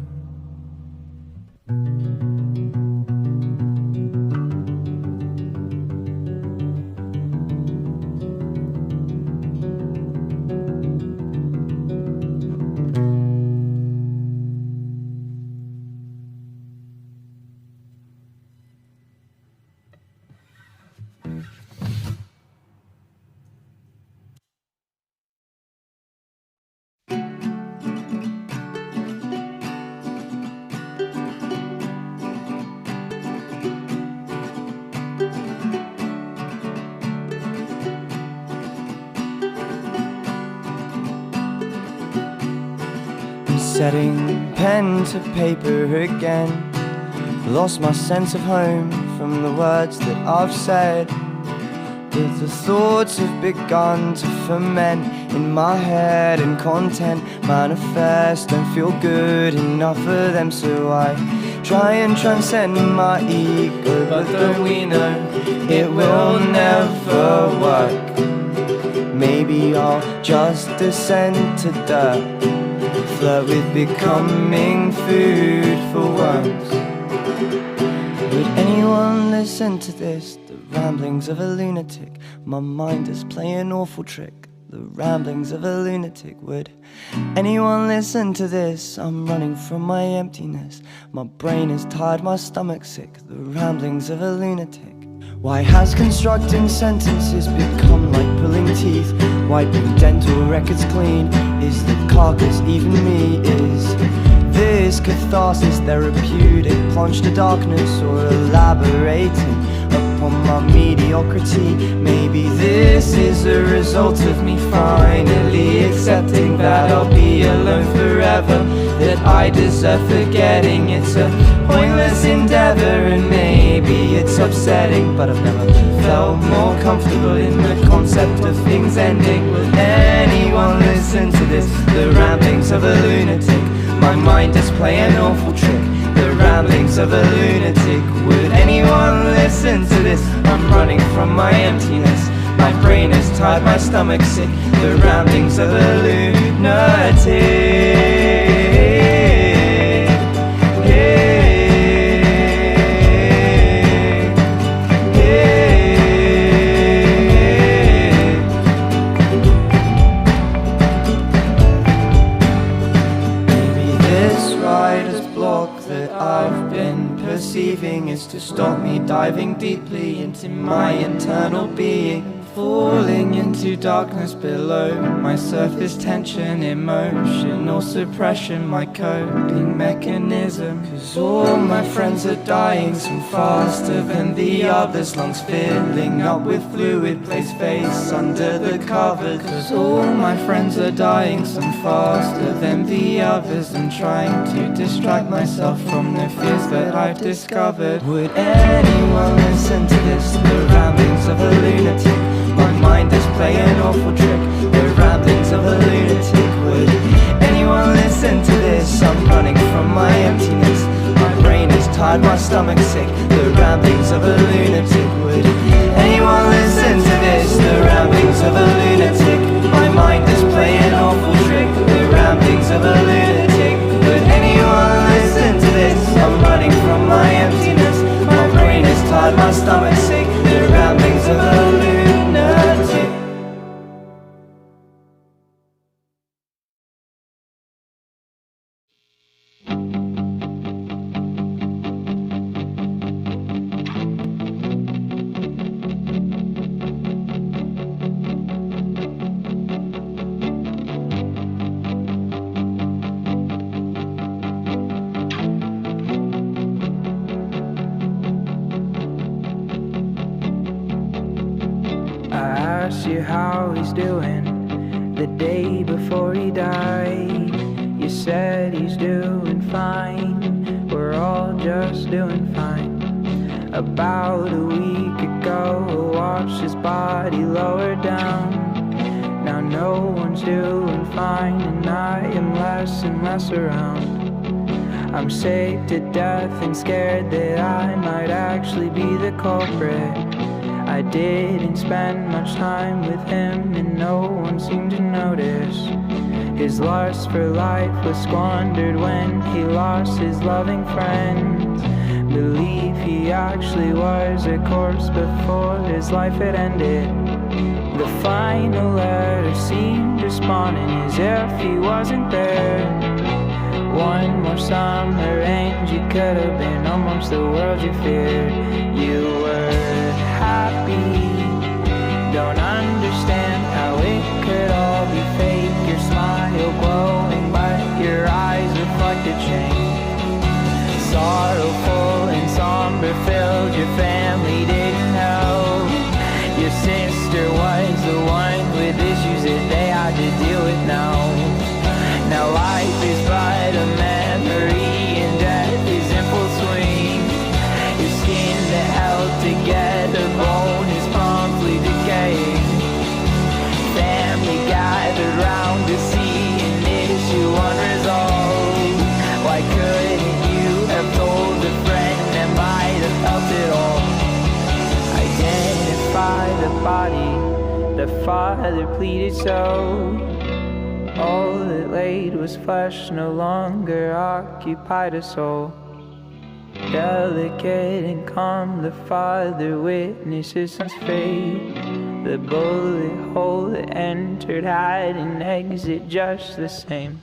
Setting pen to paper again. Lost my sense of home from the words that I've said. But the thoughts have begun to ferment in my head, and content manifest and feel good enough for them. So I try and transcend my ego, but don't we know it will never work? Maybe I'll just descend to dirt, flirt with becoming food for worms. Would anyone listen to this? The ramblings of a lunatic. My mind is playing an awful trick. the ramblings of a lunatic. Would anyone listen to this? I'm running from my emptiness. My brain is tired, my stomach's sick, the ramblings of a lunatic. Why has constructing sentences become like pulling teeth? Wiping dental records clean, is the carcass even me? Is this catharsis therapeutic? Plunge to darkness or elaborating upon my mediocrity? Maybe this is a result of me finally accepting that I'll be alone forever, that I deserve forgetting. It's a pointless endeavor and maybe it's upsetting, but I've never felt more comfortable in the concept of things ending. Will anyone listen to this? The ramblings of a lunatic. My mind is playing an awful trick. The ramblings of a lunatic. Would anyone listen to this? I'm running from my emptiness. My brain is tired, my stomach's sick. The ramblings of a lunatic. Perceiving is to stop me diving deeply into my internal being, falling into darkness below my surface tension, emotional suppression, my coping mechanism. Cause all my friends are dying, some faster than the others, lungs filling up with fluid, place face under the covers. Cause all my friends are dying, some faster than the others. I'm trying to distract myself from the fears that I've discovered. Would anyone listen to this? The ramblings of a lunatic. My mind is playing an awful trick. The ramblings of a lunatic. Would anyone listen to this? I'm running from my emptiness. My brain is tired, my stomach's sick. The ramblings of a lunatic. Would anyone listen to this? The ramblings of a lunatic. My mind is playing an awful trick. The ramblings of a lunatic. Would anyone listen to this? I'm running from my emptiness. My brain is tired, my stomach's sick. The ramblings of a lunatic. You how he's doing the day before he died. You said he's doing fine, we're all just doing fine. About a week ago I watched his body lower down. Now no one's doing fine and I am less and less around. I'm sick to death and scared that I might actually be the culprit. I didn't spend much time with him and no one seemed to notice. His lust for life was squandered when he lost his loving friends. Believe he actually was a corpse before his life had ended. The final letter seemed responding as if he wasn't there. One more summer and you could have been almost the world you feared. You were happy, don't understand how it could all be fake. Your smile glowing but your eyes reflected change. Sorrowful and somber filled, your family didn't know. Your sister was the one with issues that they had to deal with now. Now life is but a memory and death is in full swing. Your skin that held together, bone is promptly decaying. Family gathered round to see an issue unresolved. Why couldn't you have told a friend that might have helped it all? Identify the body, the father pleaded so. All that laid was flesh, no longer occupied a soul. Delicate and calm, the father witnesses son's fate. The bullet hole that entered had an exit just the same.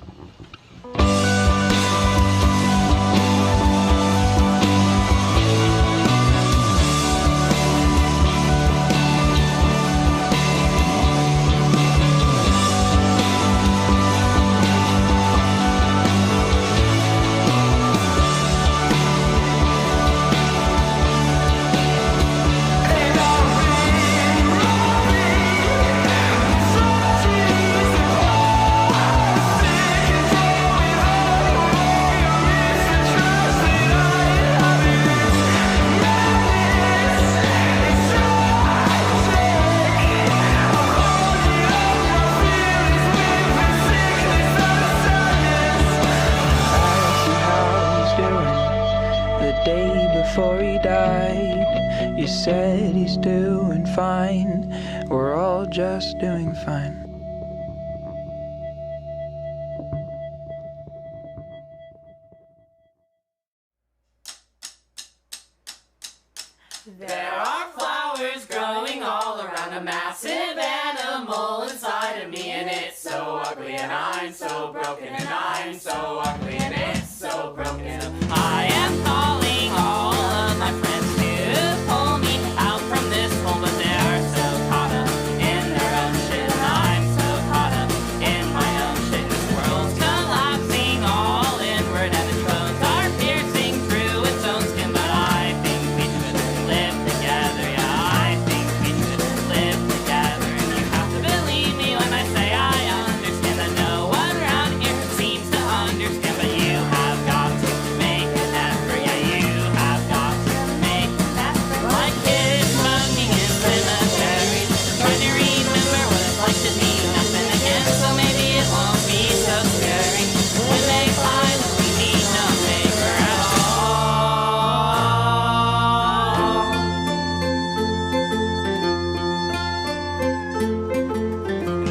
Before he died, you said he's doing fine. We're all just doing fine. There are flowers growing all around a massive animal inside of me, and it's so ugly, and I'm so broken, and I'm so ugly, and it's so broken. I am calling all of my friends to pull me out from this hole, but they are so caught up in their own shit, and I'm so caught up in my own shit. This world's collapsing all inward, and its bones are piercing through its own skin, but I think we should live together, yeah, I think we should live together. And you have to believe me when I say I understand that no one around here seems to understand, but you have got to make an effort, yeah, you have got to make an effort. Like kids smoking in cemeteries, trying to remember what it's like to be nothing again, so maybe it won't be so scary when they fly, when we need no paper at all.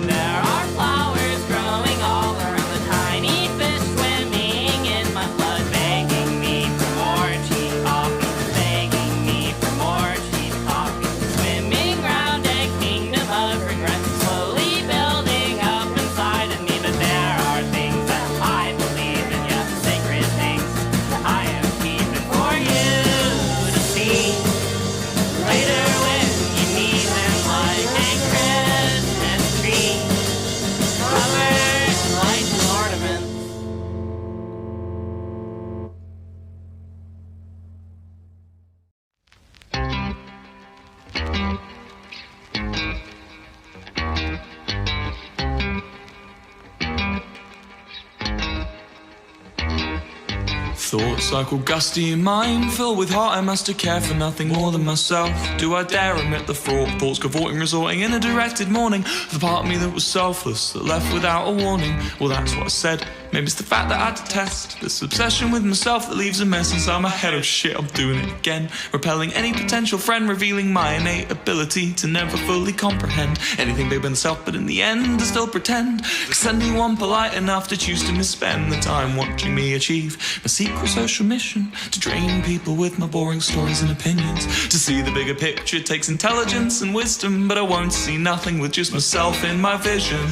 There are flowers growing all around, the tiny fish swimming in my blood, begging me for more cheap coffee, begging me for more cheap coffee, swimming round a kingdom of regrets, slowly building up inside of me. But there are things that I believe in, yeah, sacred things I am keeping for you to see later when you need them, like a Christmas tree covered in lights and ornaments. Thoughts cycle gusty in mind, filled with heart I must care for nothing more than myself. Do I dare admit the fraught thoughts cavorting, resorting in a directed morning? The part of me that was selfless, that left without a warning. Well, that's what I said. Maybe it's the fact that I detest this obsession with myself that leaves a mess inside my head. Oh shit, I'm doing it again. Repelling any potential friend, revealing my innate ability to never fully comprehend anything bigger than self, but in the end I still pretend. Cause anyone polite enough to choose to misspend the time watching me achieve my secret social mission, to drain people with my boring stories and opinions. To see the bigger picture takes intelligence and wisdom, but I won't see nothing with just myself in my vision.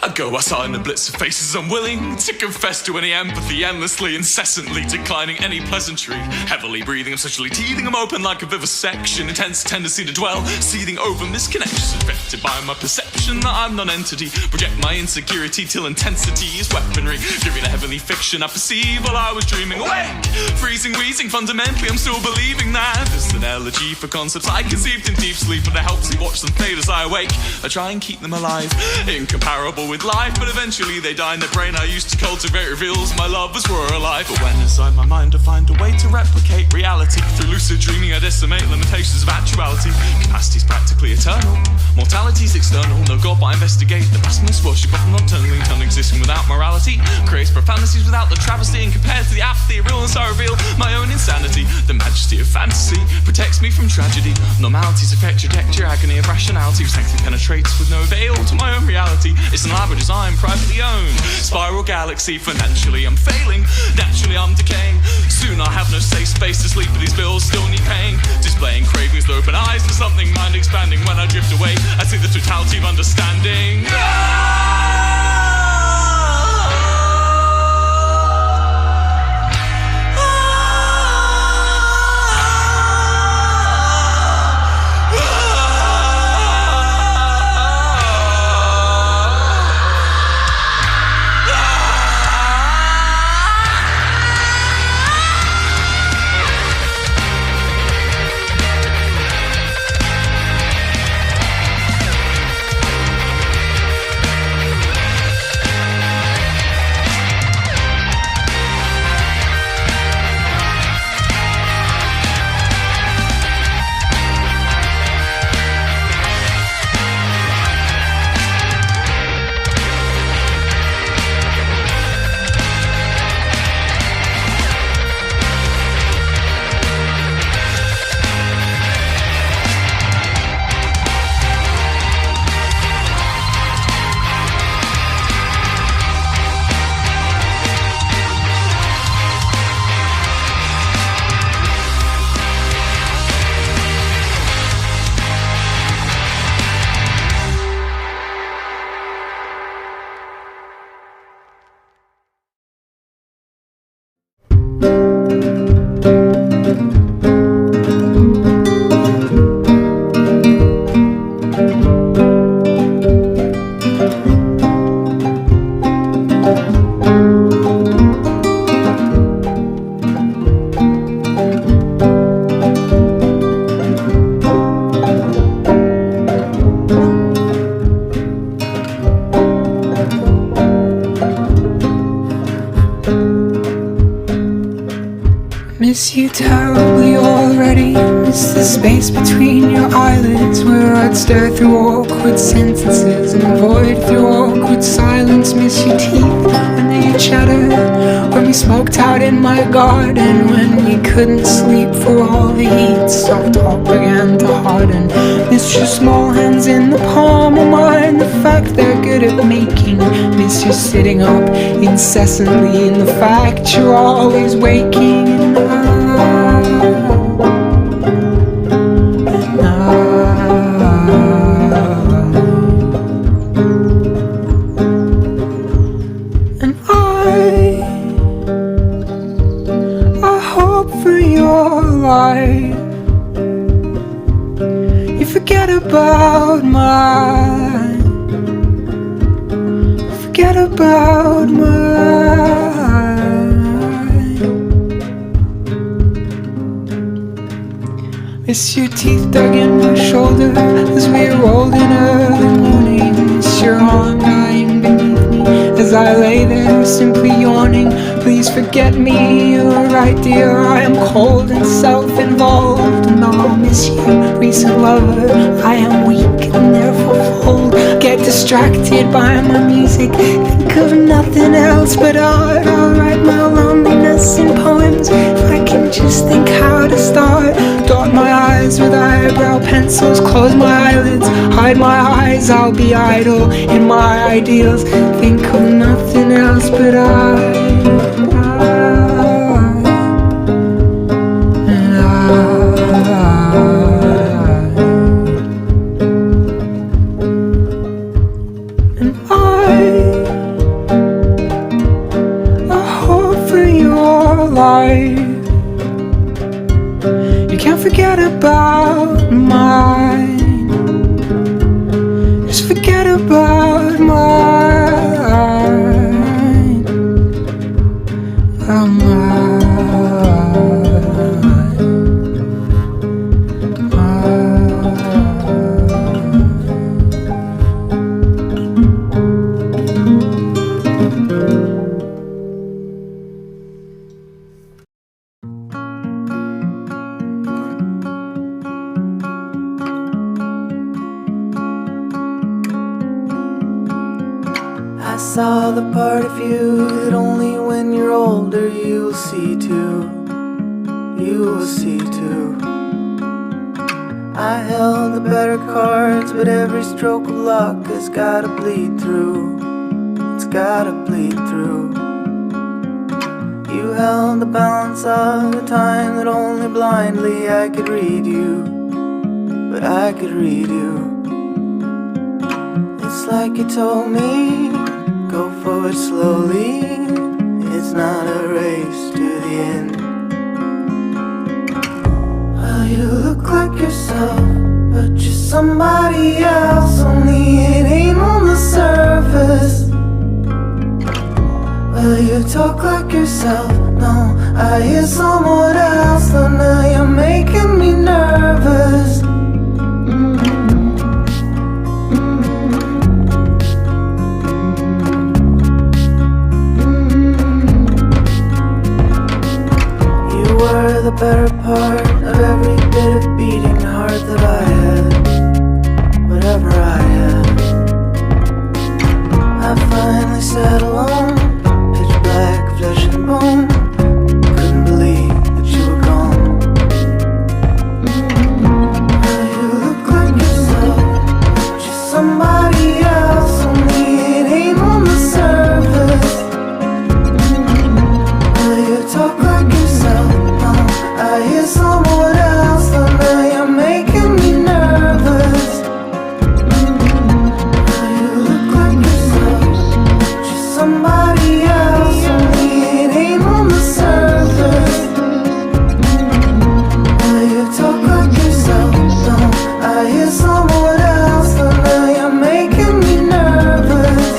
I go outside in the blitz of faces, unwilling to confess to any empathy, endlessly, incessantly declining any pleasantry. Heavily breathing, essentially teething, I'm open like a vivisection. Intense tendency to dwell, seething over misconnections, infected by my perception that I'm non-entity. Project my insecurity till intensity is weaponry, giving a heavenly fiction I perceive while I was dreaming awake. Freezing, wheezing, fundamentally I'm still believing that there's an elegy for concepts I conceived in deep sleep, but I helplessly watch them fade as I awake. I try and keep them alive, incomparable with life, but eventually they die, and the brain I used to cultivate reveals my lovers were alive. But when inside my mind I find a way to replicate reality, through lucid dreaming I decimate limitations of actuality. Capacity's practically eternal, mortality's external. No God but I investigate the blasphemous worship of nocturnally tongue existing without morality. Creates profanities without the travesty, and compared to the apathy of realness I reveal my own insanity. The majesty of fantasy protects me from tragedy. Normalities affect trajectory, agony of rationality. Sanctity penetrates with no veil to my own reality. It's an elaborate design, privately owned. Spiral galaxy, financially I'm failing, naturally I'm decaying. Soon I'll have no safe space to sleep, but these bills still need paying. Displaying cravings with open eyes for something mind expanding. When I drift away, I see the totality of understanding. Miss you terribly already. Miss the space between your eyelids, where I'd stare through awkward sentences and avoid through awkward silence. Miss your teeth when they chattered, when we smoked out in my garden, when we couldn't sleep for all the heat. Soft top began to harden. Miss your small hands in the palm of mine, the fact they're good at making. Miss you sitting up incessantly in the fact you're always waking. And I hope for your life you forget about mine, forget about mine. Miss your teeth dug in my shoulder as we rolled in early morning. Miss your arm dying beneath me as I lay there simply yawning. Please forget me, you're right dear, I am cold and self-involved. And I'll miss you, recent lover, I am weak and therefore cold. Get distracted by my music, think of nothing else but art. I'll write my loneliness in poems if I can just think how to start. Dot my eyes with eyebrow pencils, close my eyelids, hide my eyes. I'll be idle in my ideals, think of nothing else but I hope for your life you can't forget about mine. Just forget about mine. Oh, mine. saw the part of you that only when you're older you'll see too. You will see too. I held the better cards, but every stroke of luck has gotta bleed through. It's gotta bleed through. You held the balance of the time that only blindly I could read you. But I could read you. It's like you told me, go forward slowly. It's not a race to the end. Well, you look like yourself, but you're somebody else. Only it ain't on the surface. Well, you talk like yourself, no, I hear someone else. Though now you're making me nervous. You were the better part of every bit of beating heart that I had. Whatever I had, I finally sat alone, pitch black, flesh and bone. Couldn't believe that you were gone. Well, you look like yourself, but you're somebody else. Only it ain't on the surface. Well, you talk like yourself, no, I hear someone else. Though now you're making me nervous. Well, you look like yourself, but you're somebody else. Only it ain't on the surface. Well, you talk like yourself, no, I hear someone else. Though now you're making me nervous.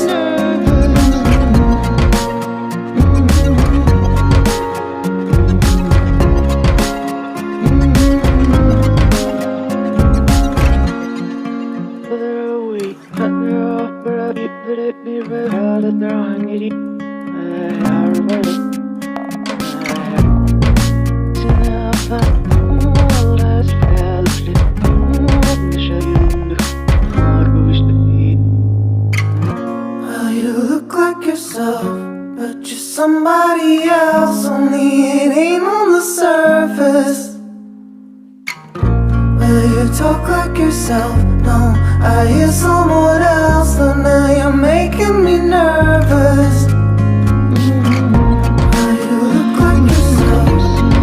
Well, you look like yourself, but you're somebody else. Only it ain't on the surface. Well, you talk like yourself, no, I hear someone else. Though now you're making me nervous. Well, you look like yourself,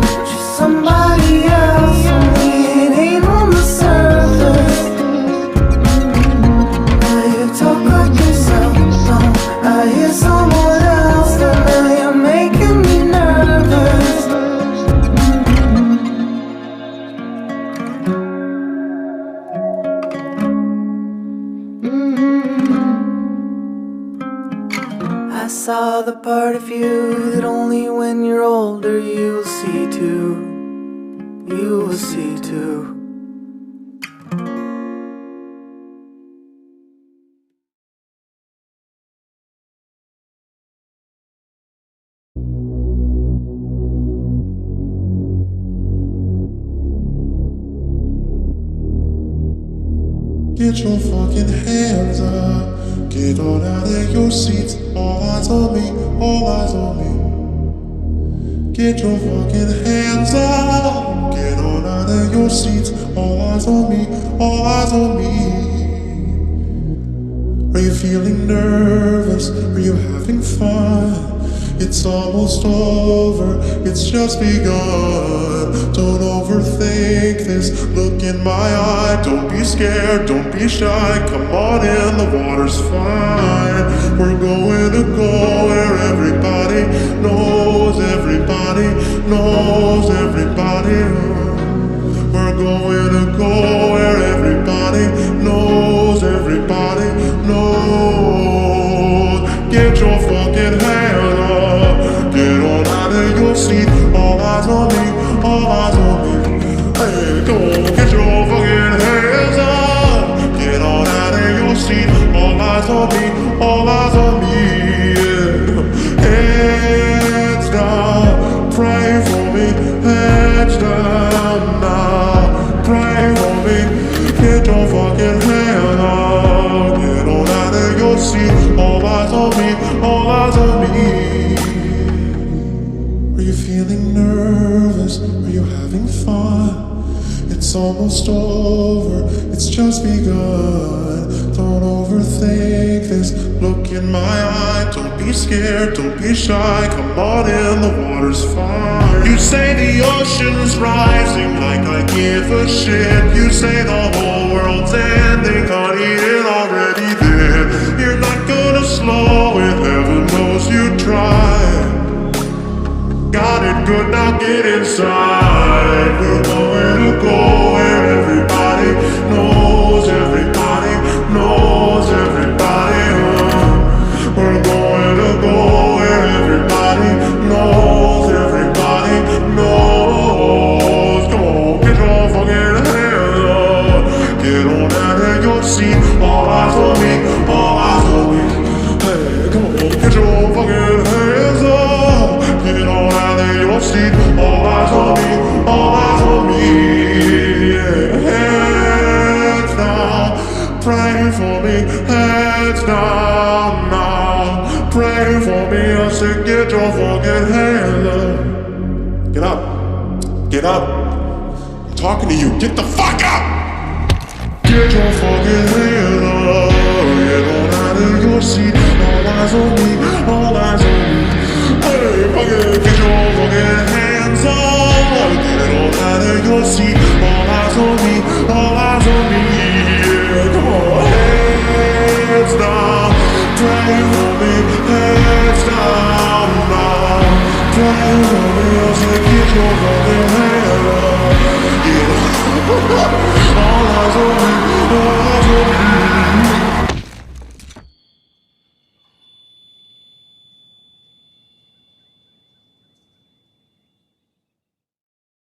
but you're somebody else. Only it ain't on the surface. Well, you talk like yourself, no, I hear someone else. Though now you're making me nervous. I saw the part of you that only when you're older you'll see too. You will see too. Get your fucking hands up. Get on out of your seats. All eyes on me, all eyes on me. Get your fucking hands up. Get on out of your seats. All eyes on me, all eyes on me. Are you feeling nervous? Are you having fun? It's almost over, it's just begun. Don't overthink this, look in my eye. Don't be scared, don't be shy. Come on in, the water's fine. We're going to go where everybody knows everybody, knows everybody. We're going to go where everybody knows everybody, knows. Get your fucking hand up. Get on out of your seat. All eyes on me, all eyes on me. Hey, go on, get your fucking hands up. Get on out of your seat. All eyes on me, all eyes on me. Yeah. Heads down, pray for me. Heads down now, pray for me. Get your fucking hand up. Get on out of your seat. All eyes on me. almost over, it's just begun. Don't overthink this, look in my eye. Don't be scared, don't be shy, come on in, the water's fine. You say the ocean's rising like I give a shit. You say the whole world's ending, honey, it already did. You're not gonna slow it, heaven knows you tried. Got it good, now get inside. We're going to go where everybody knows everybody knows everybody. We're going to go where everybody knows everybody knows. Come on, get your fucking hands up. Get on out of your seat. All eyes on me, all eyes on me. Hey, come on, get your fucking hands up. Get on out of your seat. All eyes on me, all eyes on me. Yeah, heads down, pray for me. Heads down now, pray for me. I said, get your fucking hands up. Get up, get up. I'm talking to you. Get the fuck up. Get your fucking hands up. Get on out of your seat. All eyes on me, all eyes on me. Hey, fucking get your fucking hands up. Get on out of your seat. All eyes